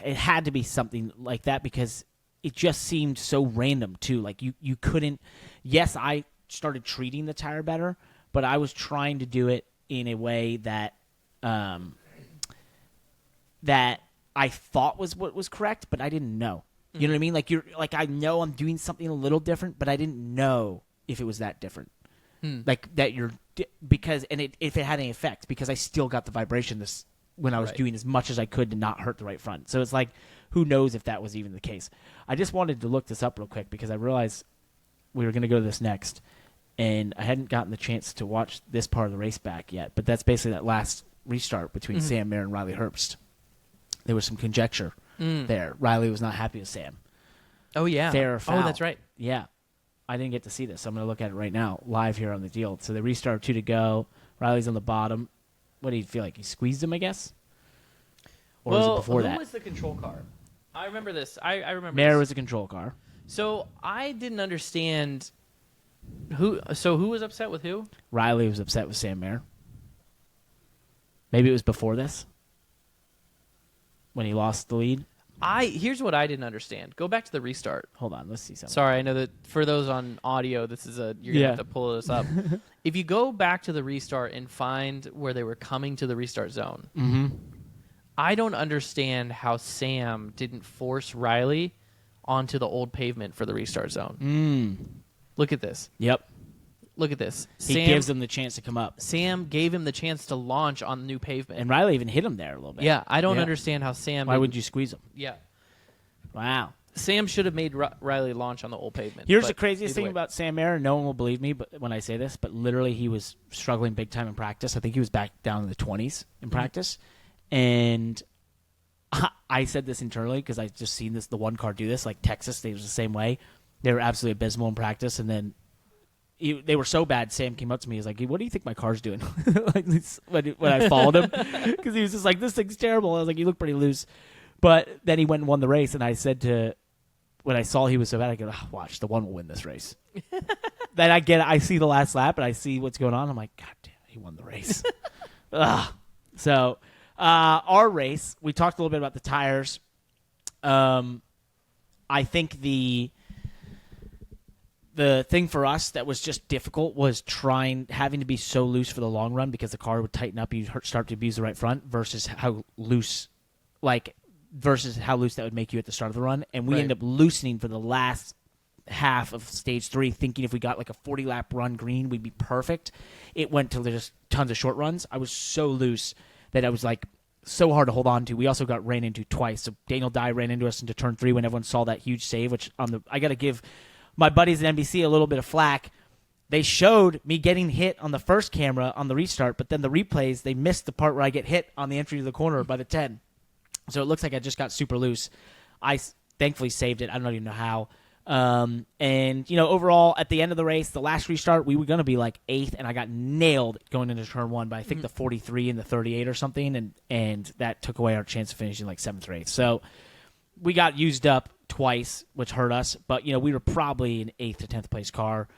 it had to be something like that because it just seemed so random too. Like you couldn't. Yes, I started treating the tire better, but I was trying to do it in a way that that I thought was what was correct, but I didn't know. You know what I mean? Like I know I'm doing something a little different, but I didn't know if it was that different. Like that if it had any effect because I still got the vibration when I was doing as much as I could to not hurt the right front. So it's like, who knows if that was even the case. I just wanted to look this up real quick because I realized we were going to go to this next, and I hadn't gotten the chance to watch this part of the race back yet, but that's basically that last restart between Sam Mayer and Riley Herbst. There was some conjecture there. Riley was not happy with Sam. Oh, yeah. Fair or foul. Oh, that's right. Yeah. I didn't get to see this, so I'm going to look at it right now, live here on the deal. So they restart 2 to go. Riley's on the bottom. What do you feel like? He squeezed him, I guess? Or was it before that? Who was the control car? I remember this. I remember Mayer this. was the control car. So I didn't understand who was upset with who? Riley was upset with Sam Mayer. Maybe it was before this when he lost the lead. Here's what I didn't understand. Go back to the restart. Hold on, let's see something. Sorry, I know that for those on audio, you're gonna have to pull this up. If you go back to the restart and find where they were coming to the restart zone, I don't understand how Sam didn't force Riley onto the old pavement for the restart zone. Look at this. Yep. look at this. He gives them the chance to come up. Sam gave him the chance to launch on the new pavement. And Riley even hit him there a little bit. Yeah, I don't understand how Sam... Why would you squeeze him? Yeah. Wow. Sam should have made Riley launch on the old pavement. Here's the craziest thing about Sam Mayer. No one will believe me but when I say this, but literally he was struggling big time in practice. I think he was back down in the 20s in practice. And I said this internally because I just seen the one car do this. Like Texas, they was the same way. They were absolutely abysmal in practice. And then they were so bad, Sam came up to me. He was like, "What do you think my car's doing?" Like when I followed him. Because he was just like, "This thing's terrible." I was like, "You look pretty loose." But then he went and won the race. And I said when I saw he was so bad, I go, watch, the one will win this race. Then I see the last lap, and I see what's going on. I'm like, God damn, he won the race. So our race, we talked a little bit about the tires. I think the thing for us that was just difficult was having to be so loose for the long run because the car would tighten up. You'd start to abuse the right front versus how loose that would make you at the start of the run. And we ended up loosening for the last half of stage 3, thinking if we got like a 40-lap run green, we'd be perfect. It went to just tons of short runs. I was so loose that I was like so hard to hold on to. We also got ran into twice. So Daniel Dye ran into us into turn 3 when everyone saw that huge save, which I got to give my buddies at NBC a little bit of flack. They showed me getting hit on the first camera on the restart, but then the replays, they missed the part where I get hit on the entry to the corner by the 10. So it looks like I just got super loose. I thankfully saved it. I don't even know how. And, overall, at the end of the race, the last restart, we were going to be like 8th, and I got nailed going into turn 1 by, I think, the 43 and the 38 or something, and that took away our chance of finishing like 7th or 8th. So we got used up twice, which hurt us, but, we were probably an 8th to 10th place car.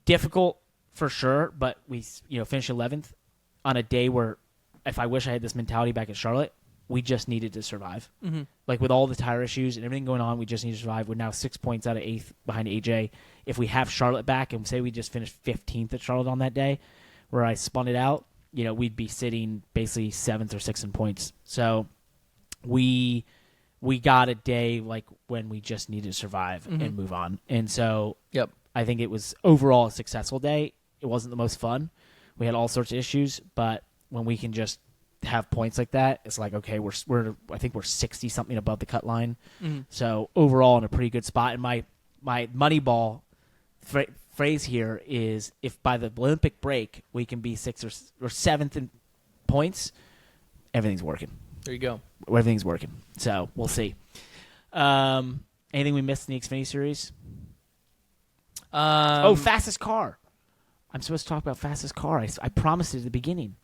Difficult for sure, but we, finished 11th on a day where if I wish I had this mentality back at Charlotte, we just needed to survive. Mm-hmm. Like with all the tire issues and everything going on, we just need to survive. We're now 6 points out of 8th behind AJ. If we have Charlotte back and say we just finished 15th at Charlotte on that day where I spun it out, we'd be sitting basically 7th or 6th in points. So we got a day like when we just needed to survive and move on. And so I think it was overall a successful day. It wasn't the most fun. We had all sorts of issues, but when we can just have points like that, it's like, okay, I think we're 60 something above the cut line. Mm-hmm. So overall in a pretty good spot. And my Moneyball phrase here is if by the Olympic break we can be 6th or 7th in points, everything's working. There you go. Everything's working. So we'll see. Anything we missed in the Xfinity Series? Fastest car. I'm supposed to talk about fastest car. I promised it at the beginning.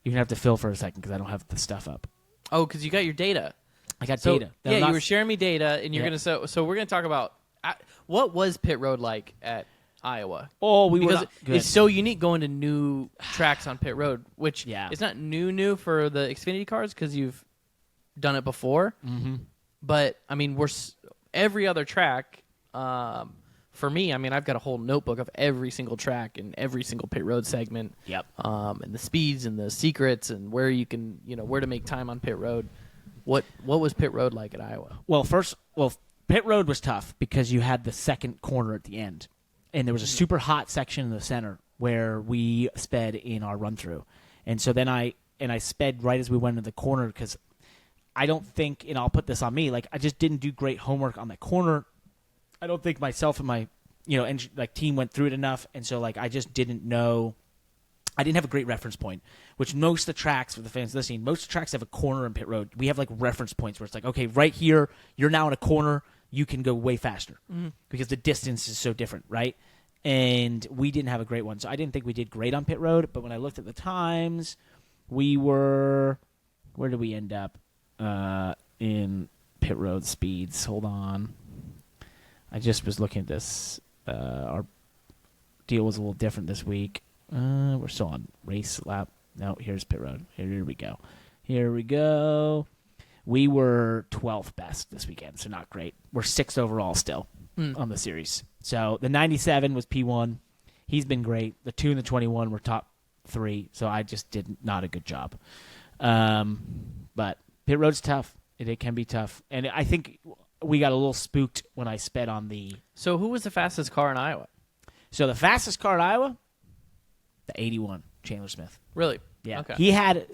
You're going to have to fill for a second because I don't have the stuff up. Oh, because you got your data. I got data. Yeah, you were sharing me data, and you're going to... So we're going to talk about... what was pit road like at Iowa? Oh, because it's so unique going to new tracks on pit road, which it's not new for the Xfinity cars because you've done it before. Mm-hmm. But, I mean, every other track... for me, I mean, I've got a whole notebook of every single track and every single pit road segment. Yep. And the speeds and the secrets and where you can, where to make time on pit road. What was pit road like at Iowa? Well, pit road was tough because you had the second corner at the end, and there was a super hot section in the center where we sped in our run through, and so then I sped right as we went into the corner because I don't think, and I'll put this on me, like I just didn't do great homework on that corner. I don't think myself and my, team went through it enough, and so I just didn't know. I didn't have a great reference point, which most of the tracks, for the fans listening, most of the tracks have a corner in pit road. We have reference points where it's like, okay, right here, you're now in a corner, you can go way faster because the distance is so different, right? And we didn't have a great one, so I didn't think we did great on pit road. But when I looked at the times, we were, where did we end up in pit road speeds? Hold on. I just was looking at this. Our deal was a little different this week. We're still on race lap. No, here's pit road. Here we go. We were 12th best this weekend, so not great. We're 6th overall still on the series. So the 97 was P1. He's been great. The 2 and the 21 were top 3, so I just did not a good job. But pit road's tough. It can be tough. And I think we got a little spooked when I sped on the... So who was the fastest car in Iowa? So the fastest car at Iowa, the 81, Chandler Smith. Really? Yeah. Okay. He had,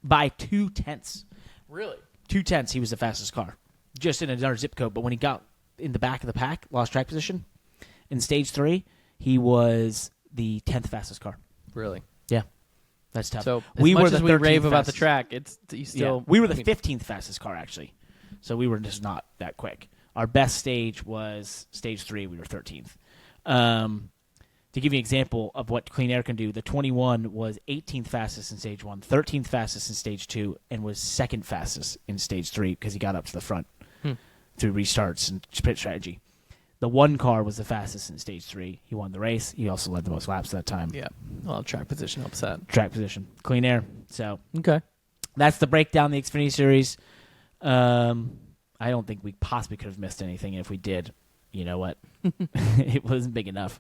by 2/10. Really? 2/10, he was the fastest car. Just in another zip code. But when he got in the back of the pack, lost track position, in stage 3, he was the 10th fastest car. Really? Yeah. That's tough. So we much were the as we 13th rave about the fastest. track, it's you still. Yeah. We were the 15th fastest car, actually. So we were just not that quick. Our best stage was stage 3. We were 13th. To give you an example of what Clean Air can do, the 21 was 18th fastest in stage 1, 13th fastest in stage 2, and was second fastest in stage 3 because he got up to the front through restarts and pit strategy. The 1 car was the fastest in stage 3. He won the race. He also led the most laps that time. Yeah. Well, track position helps that. Track position. Clean Air. So Okay. that's the breakdown of the Xfinity Series. I don't think we possibly could have missed anything. If we did, you know what? It wasn't big enough.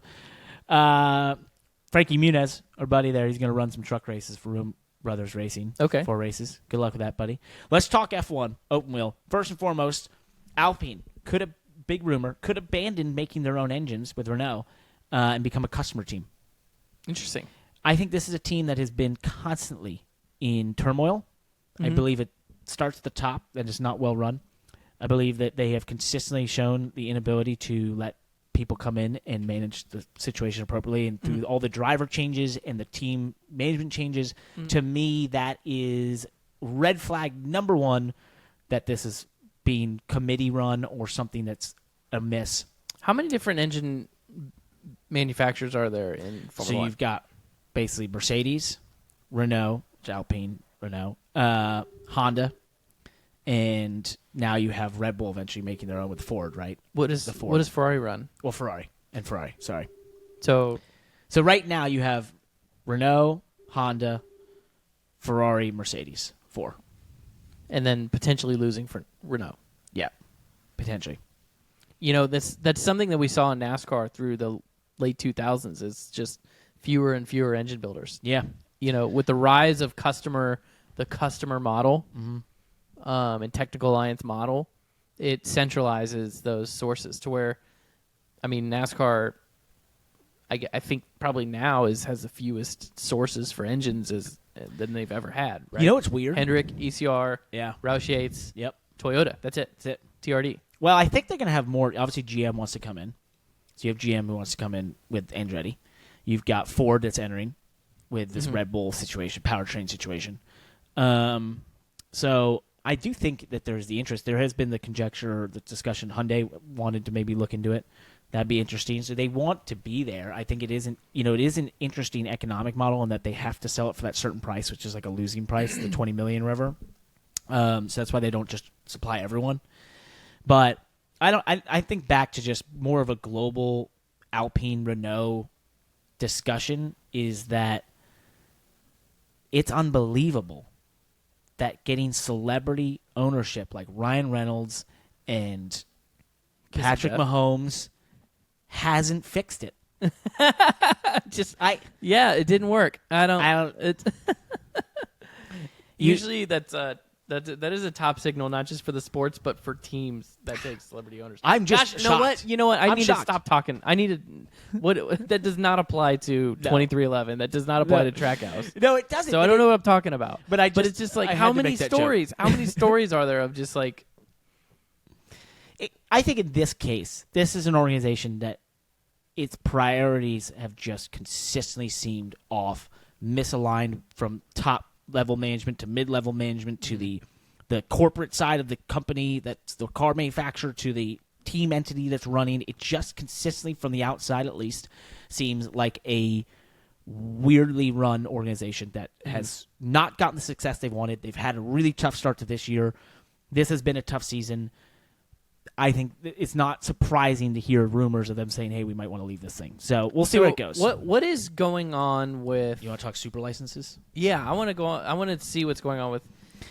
Frankie Muniz, our buddy there, he's going to run some truck races for Room Brothers Racing. Okay. 4 races. Good luck with that, buddy. Let's talk F1, open wheel. First and foremost, Alpine big rumor, could abandon making their own engines with Renault and become a customer team. Interesting. I think this is a team that has been constantly in turmoil. I believe it starts at the top and is not well run. I believe that they have consistently shown the inability to let people come in and manage the situation appropriately, and through all the driver changes and the team management changes, to me, that is red flag number 1 that this is being committee run or something that's amiss. How many different engine manufacturers are there in Formula 1? You've got basically Mercedes, Renault, Alpine, Renault, Honda, and now you have Red Bull eventually making their own with Ford, right? What does Ferrari run? Well, Ferrari. Sorry. So right now you have Renault, Honda, Ferrari, Mercedes, 4. And then potentially losing for Renault. Yeah, potentially. You know, that's something that we saw in NASCAR through the late 2000s. Is just fewer and fewer engine builders. Yeah. You know, with the rise of the customer model, and technical alliance model, it centralizes those sources to where, I mean, NASCAR, I think probably now has the fewest sources for engines than they've ever had. Right? You know what's weird? Hendrick, ECR, Yeah. Roush Yates, Yep. Toyota. That's it. TRD. Well, I think they're going to have more. Obviously, GM wants to come in. So you have GM who wants to come in with Andretti. You've got Ford that's entering with this Red Bull situation, powertrain situation. So I do think that there's the interest. There has been the conjecture, the discussion. Hyundai wanted to maybe look into it. That'd be interesting. So they want to be there. I think it is an interesting economic model in that they have to sell it for that certain price, which is like a losing price, the $20 million or whatever. So that's why they don't just supply everyone. But I think back to just more of a global Alpine Renault discussion is that it's unbelievable that getting celebrity ownership like Ryan Reynolds and Patrick Mahomes hasn't fixed it. It didn't work. I don't. Usually that is a top signal, not just for the sports, but for teams that take celebrity ownership. I'm just shocked. You know what? I need shocked. to stop talking. I need to. What that does not apply to 2311. That does not apply to Trackhouse. No, it doesn't. So I don't know what I'm talking about. But it's just like how many stories? How many stories are there of just like? I think in this case, this is an organization that its priorities have just consistently seemed off, misaligned from top level management to mid-level management to the corporate side of the company that's the car manufacturer to the team entity that's running. It just consistently, from the outside at least, seems like a weirdly run organization that has not gotten the success they've wanted. They've had a really tough start to this year. This has been a tough season. I think it's not surprising to hear rumors of them saying, hey, we might want to leave this thing. So we'll see where it goes. What is going on with... You want to talk super licenses? Yeah, I want to go on. I want to see what's going on with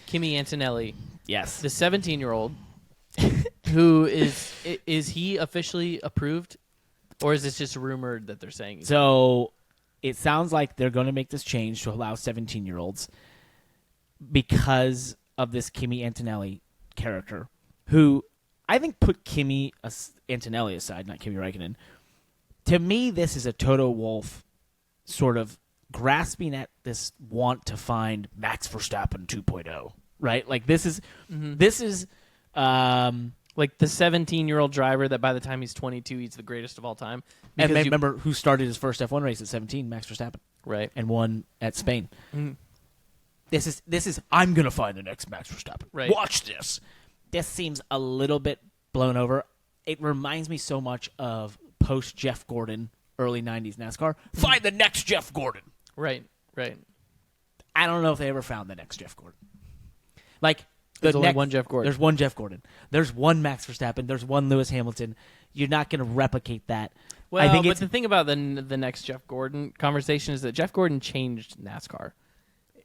Kimi Antonelli. Yes. The 17-year-old who is he officially approved? Or is this just rumored that they're saying? So it sounds like they're going to make this change to allow 17-year-olds because of this Kimi Antonelli character who... I think put Kimi Antonelli aside, not Kimi Räikkönen. to me, this is a Toto Wolff sort of grasping at this want to find Max Verstappen 2.0, right? Like this is like the 17-year-old driver that by the time he's 22, he's the greatest of all time. And remember who started his first F1 race at 17? Max Verstappen. Right. And won at Spain. Mm. This is I'm going to find the next Max Verstappen. Right. Watch this. This seems a little bit blown over. It reminds me so much of post Jeff Gordon, early 90s NASCAR. Find the next Jeff Gordon. Right. I don't know if they ever found the next Jeff Gordon. Like, there's only one Jeff Gordon. There's one Jeff Gordon. There's one Max Verstappen. There's one Lewis Hamilton. You're not going to replicate that. Well, I think but the thing about the next Jeff Gordon conversation is that Jeff Gordon changed NASCAR.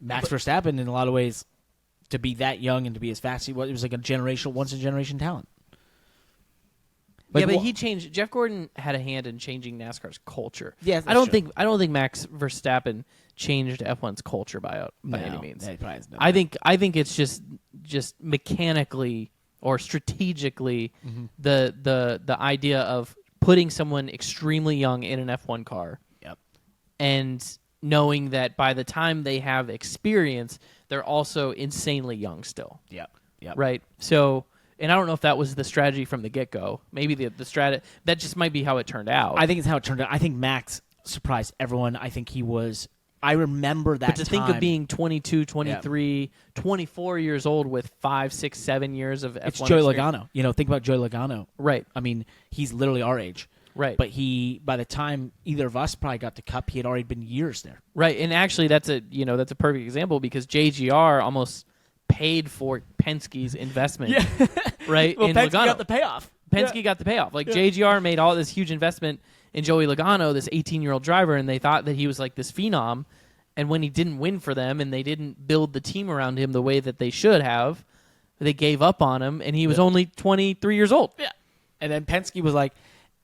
Max Verstappen, in a lot of ways, to be that young and to be as fast, it was like a once-in-a-generation talent. Like, yeah, but he changed. Jeff Gordon had a hand in changing NASCAR's culture. Yes, I don't think Max Verstappen changed F1's culture by any means. I think it's just mechanically or strategically the idea of putting someone extremely young in an F1 car. Yep. And knowing that by the time they have experience, they're also insanely young still. Yep. Right. So. And I don't know if that was the strategy from the get-go. Maybe the strategy that just might be how it turned out. I think it's how it turned out. I think Max surprised everyone. I think he was. I remember that. But to think of being 22, 23, 24 years old with 5, 6, 7 years of F1 it's Joey experience. Logano. Think about Joey Logano. Right. I mean, he's literally our age. Right. But by the time either of us probably got to Cup, he had already been years there. Right. And actually, that's a perfect example because JGR almost paid for Penske's investment. Yeah. Right? Well, in Penske Logano. got the payoff. Penske got the payoff. Like, JGR made all this huge investment in Joey Logano, this 18-year-old driver, and they thought that he was like this phenom. And when he didn't win for them and they didn't build the team around him the way that they should have, they gave up on him, and he was only 23 years old. Yeah. And then Penske was like,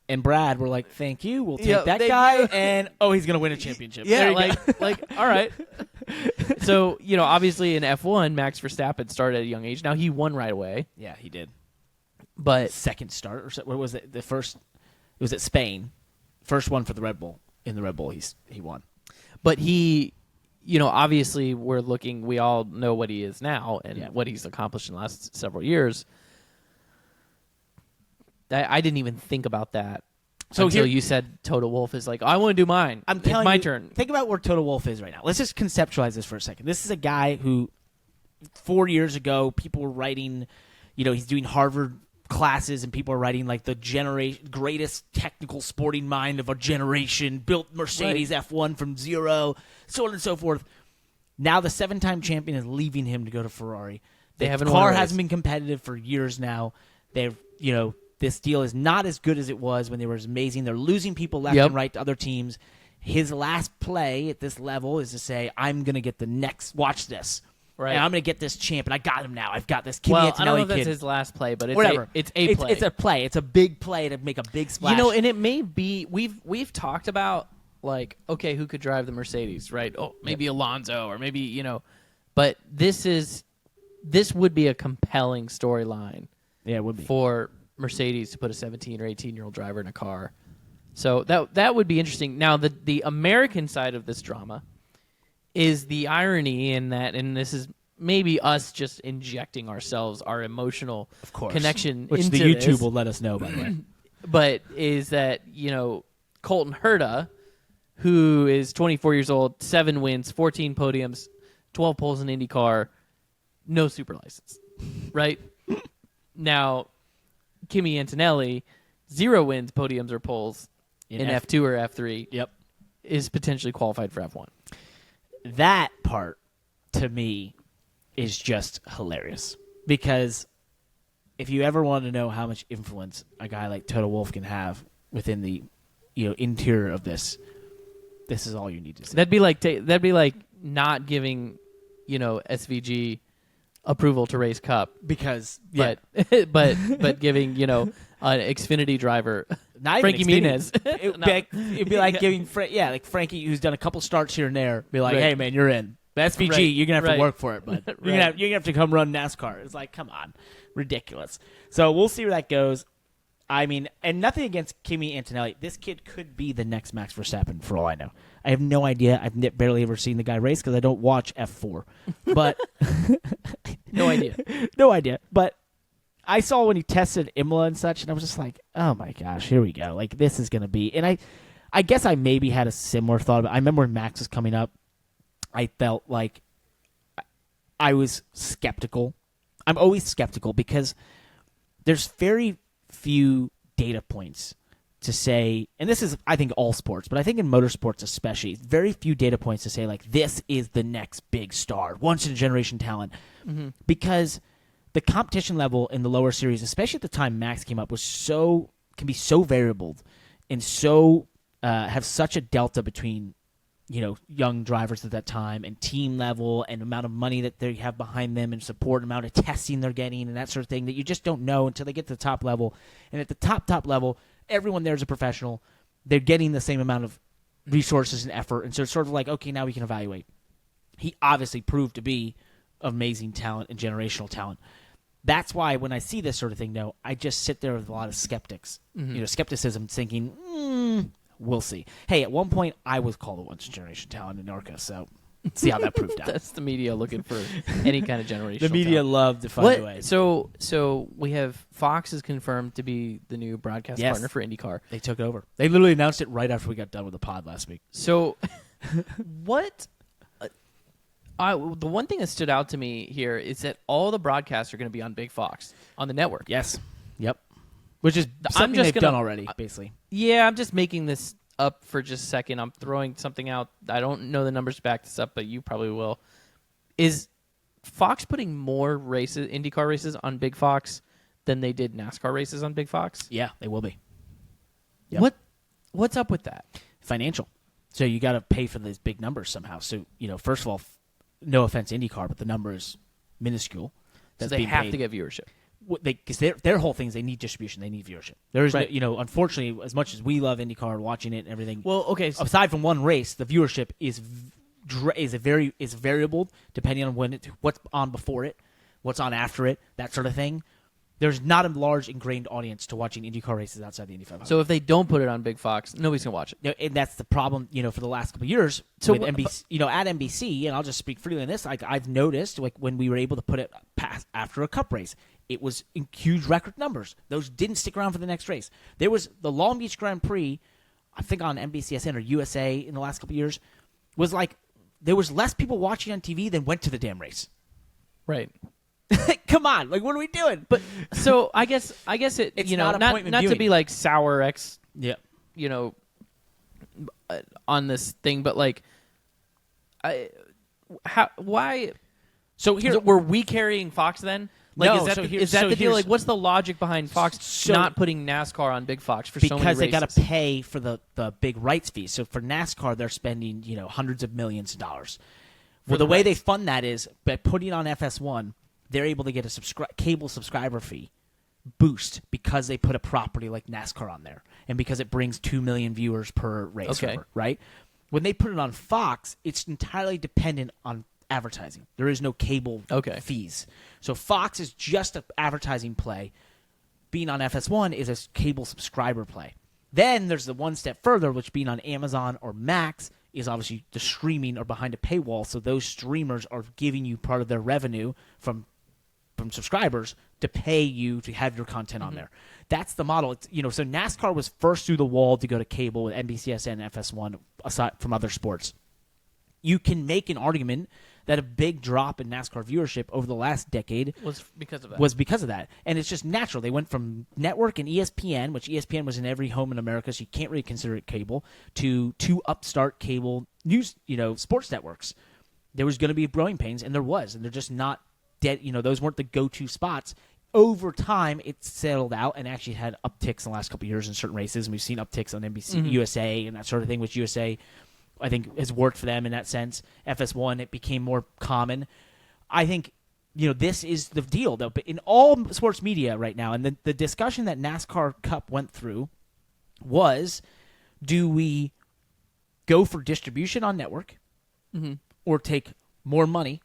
and Brad were like, thank you, we'll take that guy, and he's going to win a championship. Yeah, like all right. So, obviously in F1, Max Verstappen started at a young age. Now, he won right away. Yeah, he did. But second start, or what was it? The first, it was at Spain. First one for the Red Bull. In the Red Bull, he won. But he, obviously we all know what he is now and what he's accomplished in the last several years. I didn't even think about that until you said Toto Wolff is like, I want to do mine. It's my turn. Think about where Toto Wolff is right now. Let's just conceptualize this for a second. This is a guy who 4 years ago, people were writing, he's doing Harvard classes and people are writing like the greatest technical sporting mind of a generation, built Mercedes F1 from zero, so on and so forth. Now the 7-time champion is leaving him to go to Ferrari. The car hasn't been competitive for years now. They've, this deal is not as good as it was when they were amazing. They're losing people left and right to other teams. His last play at this level is to say, I'm going to get the next, watch this. Right. And I'm going to get this champ, and I got him now. I've got this Kimi Antonelli kid. I don't know if that's his last play, but it's a play. It's a play. It's a big play to make a big splash. And it may be, we've talked about, like, okay, who could drive the Mercedes, right? Oh, maybe Alonso, or maybe, but this would be a compelling storyline. Yeah, it would be. For Mercedes to put a 17 or 18-year-old driver in a car. So that would be interesting. Now, the American side of this drama is the irony in that, and this is maybe us just injecting our emotional connection which into the YouTube this. will let us know, by the way. But is that, Colton Herta, who is 24 years old, 7 wins, 14 podiums, 12 poles in IndyCar, no super license, right? Now, Kimi Antonelli, 0 wins, podiums, or poles in F2 or F3. Yep. Is potentially qualified for F1. That part, to me, is just hilarious. Because if you ever want to know how much influence a guy like Toto Wolff can have within the interior of this is all you need to see. That'd be like not giving, SVG approval to race Cup because but giving an Xfinity driver not Frankie Muniz. It'd be like giving like Frankie, who's done a couple starts here and there, be like, hey man, you're in. But SVG, you're gonna have to work for it, bud. You're gonna have to come run NASCAR. It's like, come on, ridiculous. So we'll see where that goes. I mean, and nothing against Kimi Antonelli. This kid could be the next Max Verstappen for all I know. I have no idea. I've barely ever seen the guy race because I don't watch F4. But No idea. No idea. But I saw when he tested Imola and such, and I was just like, oh my gosh, here we go. Like, this is going to be. And I guess I maybe had a similar thought. I remember when Max was coming up, I felt like I was skeptical. I'm always skeptical because there's very few data points to say, and this is, I think, all sports, but I think in motorsports especially, very few data points to say, like, this is the next big star, once-in-a-generation talent. Mm-hmm. Because the competition level in the lower series, especially at the time Max came up, can be so variable and so have such a delta between young drivers at that time and team level and amount of money that they have behind them and support, amount of testing they're getting and that sort of thing that you just don't know until they get to the top level. And at the top level, everyone there is a professional. They're getting the same amount of resources and effort. And so it's sort of like, okay, now we can evaluate. He obviously proved to be amazing talent and generational talent. That's why when I see this sort of thing, though, I just sit there with a lot of skepticism, thinking, we'll see. Hey, at one point, I was called a once-in-a-generation talent in ARCA, so see how that proved out. That's the media looking for any kind of generational The media talent. love to find a way. So we have Fox is confirmed to be the new broadcast partner for IndyCar. They took over. They literally announced it right after we got done with the pod last week. So what... the one thing that stood out to me here is that all the broadcasts are going to be on Big Fox on the network. Yes. Yep. Which is something they've done already, basically. Yeah, I'm just making this up for just a second. I'm throwing something out. I don't know the numbers to back this up, but you probably will. Is Fox putting more races, IndyCar races, on Big Fox than they did NASCAR races on Big Fox? Yeah, they will be. Yep. What's up with that? Financial. So you got to pay for these big numbers somehow. So, first of all, no offense IndyCar, but the number is minuscule. So they have to get viewership. Because their whole thing is they need distribution, they need viewership. There is, unfortunately, as much as we love IndyCar, watching it and everything. Well, okay. Aside from one race, the viewership is variable depending on what's on before it, what's on after it, that sort of thing. There's not a large ingrained audience to watching IndyCar races outside the Indy 500. So if they don't put it on Big Fox, nobody's gonna watch it. And that's the problem, for the last couple of years with NBC. At NBC, and I'll just speak freely on this. Like I've noticed, like when we were able to put it past after a Cup race, it was in huge record numbers. Those didn't stick around for the next race. There was the Long Beach Grand Prix, I think on NBCSN or USA in the last couple of years, was like there was less people watching on TV than went to the damn race. Right. Come on, like what are we doing? But so I guess it it's not to be like sour X, on this thing, but like, why? So here were we carrying Fox then? Like, no, is that the deal? Like, what's the logic behind Fox not putting NASCAR on Big Fox for so many races? Because they got to pay for the big rights fees. So for NASCAR, they're spending hundreds of millions of dollars. Well, the way they fund that is by putting on FS1. They're able to get a cable subscriber fee boost because they put a property like NASCAR on there and because it brings 2 million viewers per race, right? When they put it on Fox, it's entirely dependent on advertising. There is no cable fees. So Fox is just an advertising play. Being on FS1 is a cable subscriber play. Then there's the one step further, which being on Amazon or Max is obviously the streaming or behind a paywall. So those streamers are giving you part of their revenue from subscribers to pay you to have your content on there. That's the model. It's, so NASCAR was first through the wall to go to cable with NBCSN and FS1 aside from other sports. You can make an argument that a big drop in NASCAR viewership over the last decade was because of that. And it's just natural. They went from network and ESPN, which ESPN was in every home in America, so you can't really consider it cable, to two upstart cable news, sports networks. There was going to be growing pains, and there was, and they're just not dead. Those weren't the go-to spots. Over time, it settled out and actually had upticks in the last couple of years in certain races. And we've seen upticks on NBC, USA, and that sort of thing, which USA, I think, has worked for them in that sense. FS1, it became more common. I think, this is the deal, though. But in all sports media right now, and the discussion that NASCAR Cup went through was, do we go for distribution on network or take more money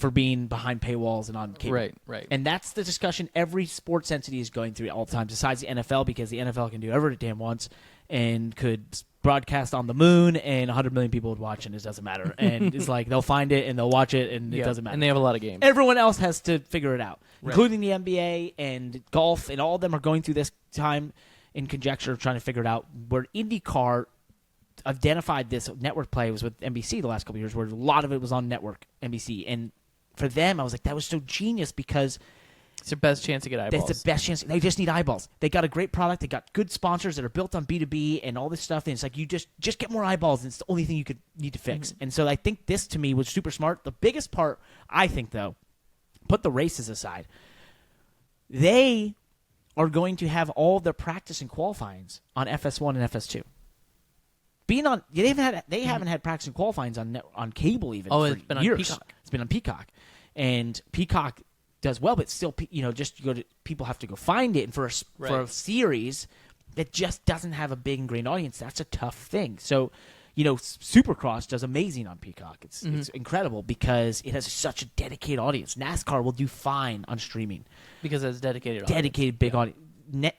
for being behind paywalls and on cable. Right. And that's the discussion every sports entity is going through all the time, besides the NFL, because the NFL can do whatever it damn wants and could broadcast on the moon and 100 million people would watch and it doesn't matter. And it's like they'll find it and they'll watch it and it doesn't matter. And they have a lot of games. Everyone else has to figure it out, including the NBA and golf, and all of them are going through this time in conjecture trying to figure it out. Where IndyCar identified this network play was with NBC the last couple of years, where a lot of it was on network NBC. And for them, I was like, that was so genius because it's their best chance to get eyeballs. that's the best chance. They just need eyeballs. They got a great product. They got good sponsors that are built on B2B and all this stuff. And it's like you just get more eyeballs. And it's the only thing you could need to fix. And so I think this to me was super smart. The biggest part, I think, though, put the races aside, they are going to have all of their practice and qualifyings on FS1 and FS2. They haven't had practice and qualifyings on cable even. Oh, for it's been years. on Peacock. It's been on Peacock, and Peacock does well, but still, people have to go find it, and for a series that just doesn't have a big ingrained audience, that's a tough thing. So, Supercross does amazing on Peacock. It's incredible because it has such a dedicated audience. NASCAR will do fine on streaming because it's dedicated big audience.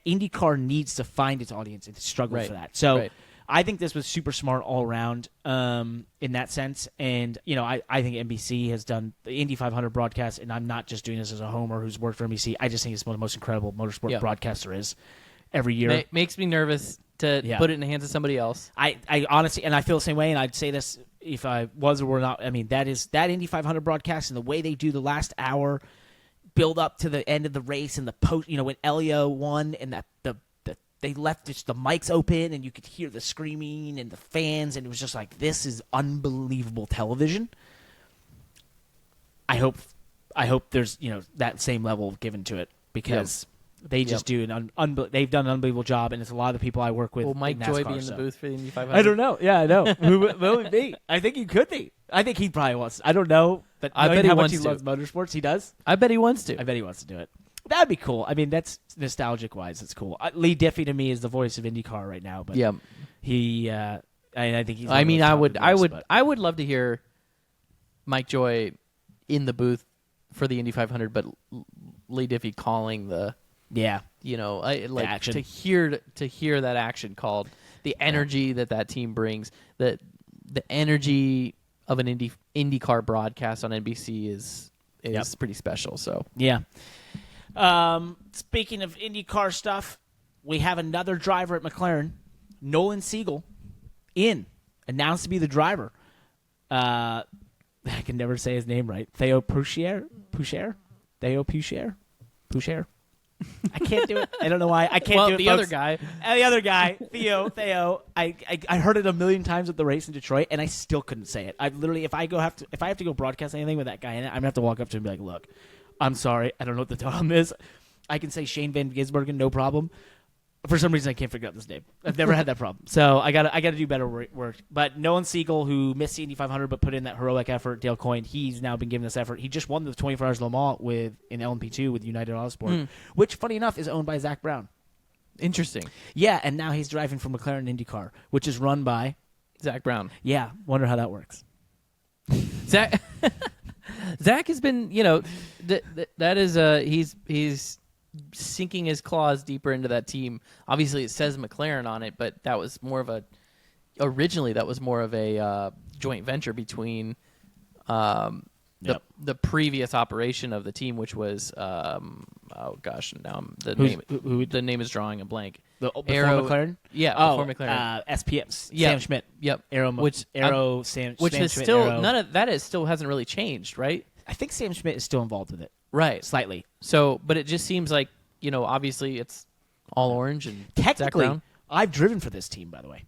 IndyCar needs to find its audience and struggle for that. So I think this was super smart all around in that sense. And, I think NBC has done the Indy 500 broadcast, and I'm not just doing this as a homer who's worked for NBC. I just think it's one of the most incredible motorsport broadcasts there is every year. Makes me nervous to put it in the hands of somebody else. I honestly, and I feel the same way, and I'd say this if I was or were not. I mean, that Indy 500 broadcast and the way they do the last hour build up to the end of the race and the post, when Elio won and they left just the mics open and you could hear the screaming and the fans, and it was just like, this is unbelievable television. I hope there's that same level given to it because they just do they've done an unbelievable job, and it's a lot of the people I work with. Will Mike in Joy NASCAR, be in the booth for the Indy 500? I don't know. Yeah, I know. Who would be? I think he could be. I think he probably wants. I don't know, but I bet how he much he wants loves motorsports. He does. I bet he wants to. I bet he wants to do it. That'd be cool. I mean, that's nostalgic wise. It's cool. Lee Diffie to me is the voice of IndyCar right now, but he. I think he's. I mean, I would love to hear Mike Joy in the booth for the Indy 500, but Lee Diffie calling the. Yeah. The action. to hear that action called, the energy that team brings, the energy of an IndyCar broadcast on NBC is pretty special. So yeah. Speaking of IndyCar stuff, we have another driver at McLaren, Nolan Siegel, announced to be the driver. I can never say his name right. Theo Poucher. I can't do it. I don't know why. I can't do it. The other guy, Theo. I heard it a million times at the race in Detroit, and I still couldn't say it. I literally, if I have to go broadcast anything with that guy in it, I'm gonna have to walk up to him and be like, "Look, I'm sorry, I don't know what the tone is." I can say Shane Van Gisbergen, no problem. For some reason, I can't figure out this name. I've never had that problem, so I gotta do better work. But Nolan Siegel, who missed the Indy 500 but put in that heroic effort, Dale Coyne, he's now been given this effort. He just won the 24 Hours Le Mans in LMP2 with United Autosport, which, funny enough, is owned by Zach Brown. Interesting. Yeah, and now he's driving for McLaren IndyCar, which is run by Zach Brown. Yeah, wonder how that works. Zach has been, that is he's sinking his claws deeper into that team. Obviously, it says McLaren on it, but that was more of a joint venture between the previous operation of the team, which was the name is drawing a blank. Before McLaren? Yeah, before McLaren. SPM, Sam Schmidt. Yep. Sam which Sam is Schmidt, still, Arrow. none of that still hasn't really changed, right? I think Sam Schmidt is still involved with it. Right. Slightly. So, but it just seems like, obviously it's all orange and Zach technically, Brown. I've driven for this team, by the way.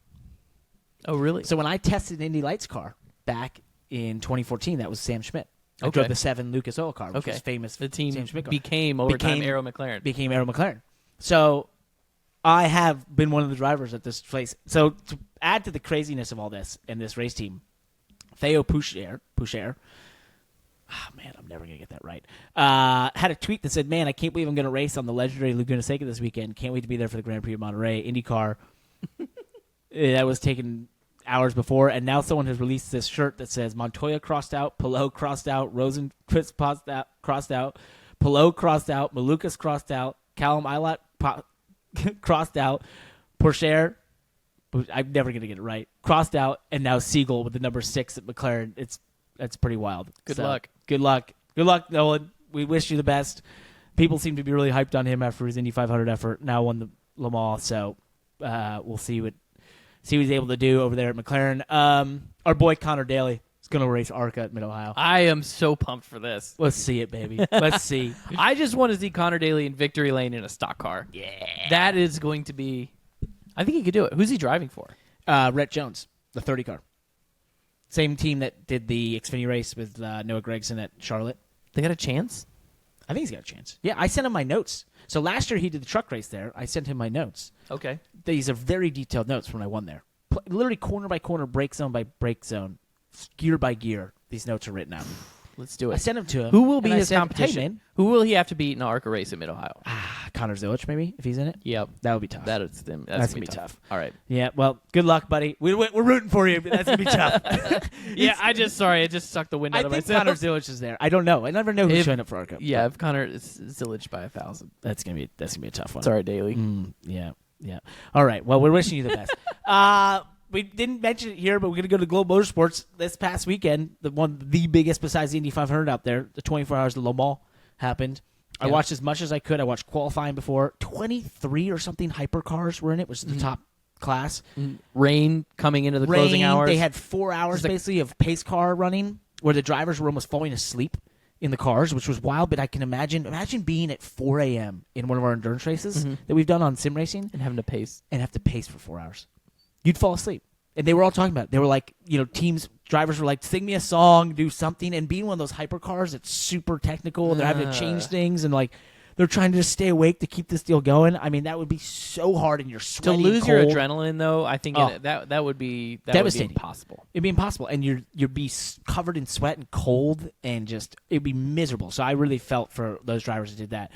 Oh, really? So when I tested an Indy Lights car back in 2014, that was Sam Schmidt. I drove the 7 Lucas Oil car, which was famous. The team Sam Schmidt car. became Arrow McLaren. Became Arrow McLaren. So I have been one of the drivers at this place. So to add to the craziness of all this and this race team, Theo Poucher, man, I'm never going to get that right, had a tweet that said, "Man, I can't believe I'm going to race on the legendary Laguna Seca this weekend. Can't wait to be there for the Grand Prix of Monterey. IndyCar." That was taken hours before, and now someone has released this shirt that says Montoya crossed out, Palou crossed out, Rosenqvist crossed out, Palou crossed out, Malukas crossed out, Callum Ilott crossed out, Pourchaire, I'm never going to get it right, crossed out, and now Siegel with the number 6 at McLaren. That's pretty wild. Good luck. Good luck, Nolan. We wish you the best. People seem to be really hyped on him after his Indy 500 effort. Now won the Le Mans, so we'll see what he's able to do over there at McLaren. Our boy Connor Daly is going to race ARCA at Mid-Ohio. I am so pumped for this. Let's see it, baby. Let's see. I just want to see Connor Daly in victory lane in a stock car. Yeah. That is going to be... I think he could do it. Who's he driving for? Rhett Jones, the 30 car. Same team that did the Xfinity race with Noah Gragson at Charlotte. They got a chance? I think he's got a chance. Yeah, I sent him my notes. So last year he did the truck race there. I sent him my notes. Okay. These are very detailed notes from when I won there. Literally corner by corner, brake zone by brake zone, gear by gear. These notes are written out. Let's do it. I sent them to him. Who will be and I his said, competition? Hey, man. Who will he have to beat in an ARCA race at Mid-Ohio? Connor Zillich, maybe, if he's in it? Yep. That would be tough. That's going to be tough. All right. Yeah, well, good luck, buddy. We're rooting for you, but that's going to be tough. Yeah, I just sucked the wind out of I think myself. Connor Zillich is there. I don't know. I never know who's showing up for ARCA. Yeah, if Connor is Zillage by 1,000. That's gonna be a tough one. Sorry, Daly. Yeah. All right. Well, we're wishing you the best. We didn't mention it here, but we're gonna go to Global Motorsports this past weekend. The biggest besides the Indy 500 out there. The 24 hours of Le Mans happened. I watched as much as I could. I watched qualifying before. 23 or something hypercars were in it, which is the top class. Rain coming into the closing hours. They had 4 hours basically of pace car running where the drivers were almost falling asleep in the cars, which was wild. But I can imagine being at 4 a.m. in one of our endurance races that we've done on sim racing and having to pace. And have to pace for 4 hours. You'd fall asleep. And they were all talking about it. They were like, drivers were like, sing me a song, do something. And being one of those hypercars that's super technical, they're having to change things, and like they're trying to just stay awake to keep this deal going. I mean, that would be so hard, and you're sweaty. To lose cold. your adrenaline, though, I think that would be devastating. Impossible. It'd be impossible, and you'd be covered in sweat and cold, and just it'd be miserable. So I really felt for those drivers that did that.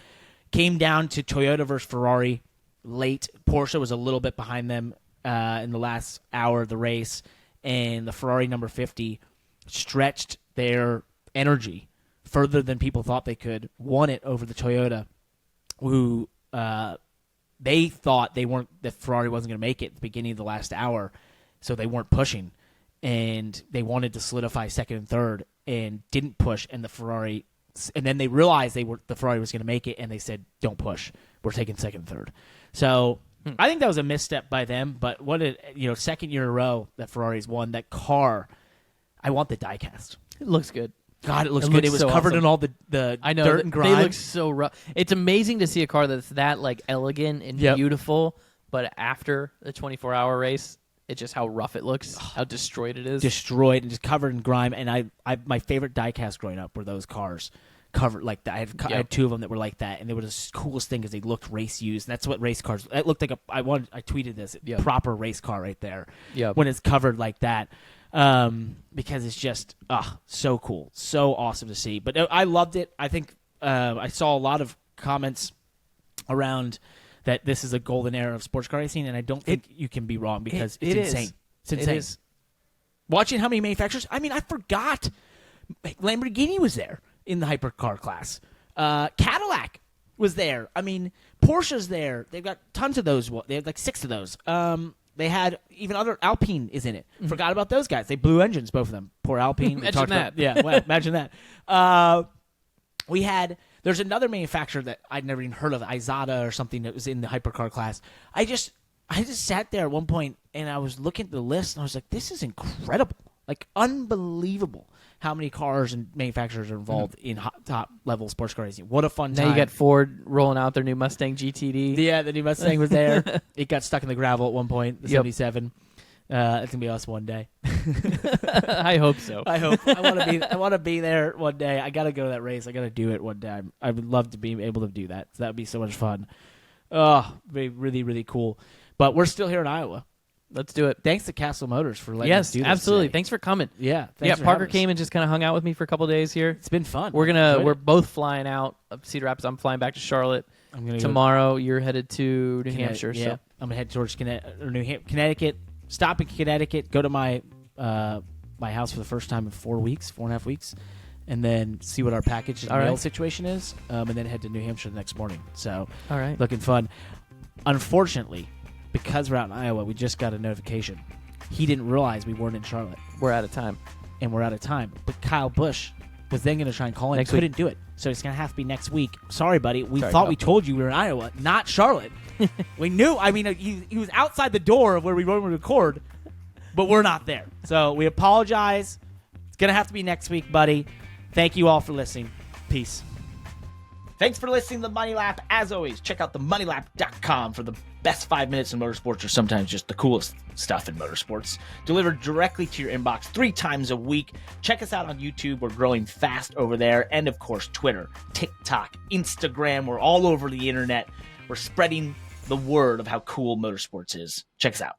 Came down to Toyota versus Ferrari late. Porsche was a little bit behind them in the last hour of the race, and the Ferrari number 50 stretched their energy further than people thought they could, won it over the Toyota, who they thought that Ferrari wasn't going to make it at the beginning of the last hour, so they weren't pushing, and they wanted to solidify second and third and didn't push, and then they realized the Ferrari was going to make it, and they said, don't push, we're taking second and third. So I think that was a misstep by them, but second year in a row that Ferrari's won. That car, I want the diecast. It looks good. God, it looks good. It was so covered awesome. in all the dirt and grime. They look so rough. It's amazing to see a car that's that like elegant and beautiful, but after the 24-hour race, it's just how rough it looks, how destroyed it is. Destroyed and just covered in grime. And my favorite diecast growing up were those cars. Covered like that. I had 2 of them that were like that, and they were the coolest thing because they looked race used. And that's what race cars. It looked like I tweeted this proper race car right there. Yeah. When it's covered like that, because it's just so cool, so awesome to see. But I loved it. I think I saw a lot of comments around that this is a golden era of sports car racing, and I don't think you can be wrong because it's insane. It's insane. It is. Watching how many manufacturers. I mean, I forgot Lamborghini was there in the hypercar class. Cadillac was there. I mean, Porsche's there. They've got tons of those. They have like 6 of those. They had even other Alpine is in it. Forgot about those guys. They blew engines, both of them. Poor Alpine. Imagine that. Imagine that. There's another manufacturer that I'd never even heard of, Izada or something, that was in the hypercar class. I just sat there at one point and I was looking at the list and I was like, this is incredible. Like, unbelievable how many cars and manufacturers are involved in top-level sports car racing. What a fun time. Now you got Ford rolling out their new Mustang GTD. Yeah, the new Mustang was there. It got stuck in the gravel at one point, the 77. It's going to be us one day. I hope so. I hope. I want to be there one day. I got to go to that race. I got to do it one day. I would love to be able to do that. So that would be so much fun. Oh, be really, really cool. But we're still here in Iowa. Let's do it. Thanks to Castle Motors for letting us do this. Yes, absolutely. Today. Thanks for coming. Yeah, Parker came and just kind of hung out with me for a couple of days here. It's been fun. We're both flying out of Cedar Rapids. I'm flying back to Charlotte. I'm gonna tomorrow. You're headed to New Hampshire. Yeah, So I'm gonna head towards Connecticut stop in Connecticut, go to my my house for the first time in 4.5 weeks, and then see what our package and mail situation is, and then head to New Hampshire the next morning. So, all right, looking fun. Unfortunately, because we're out in Iowa, we just got a notification. He didn't realize we weren't in Charlotte. We're out of time. But Kyle Busch was then going to try and call in. Couldn't do it. So it's going to have to be next week. Sorry, buddy. We thought we told you we were in Iowa, not Charlotte. We knew. I mean, he was outside the door of where we normally record, but we're not there. So we apologize. It's going to have to be next week, buddy. Thank you all for listening. Peace. Thanks for listening to the Money Lap. As always, check out themoneylap.com for the best 5 minutes in motorsports, or sometimes just the coolest stuff in motorsports, delivered directly to your inbox 3 times a week. Check us out on YouTube. We're growing fast over there. And, of course, Twitter, TikTok, Instagram. We're all over the internet. We're spreading the word of how cool motorsports is. Check us out.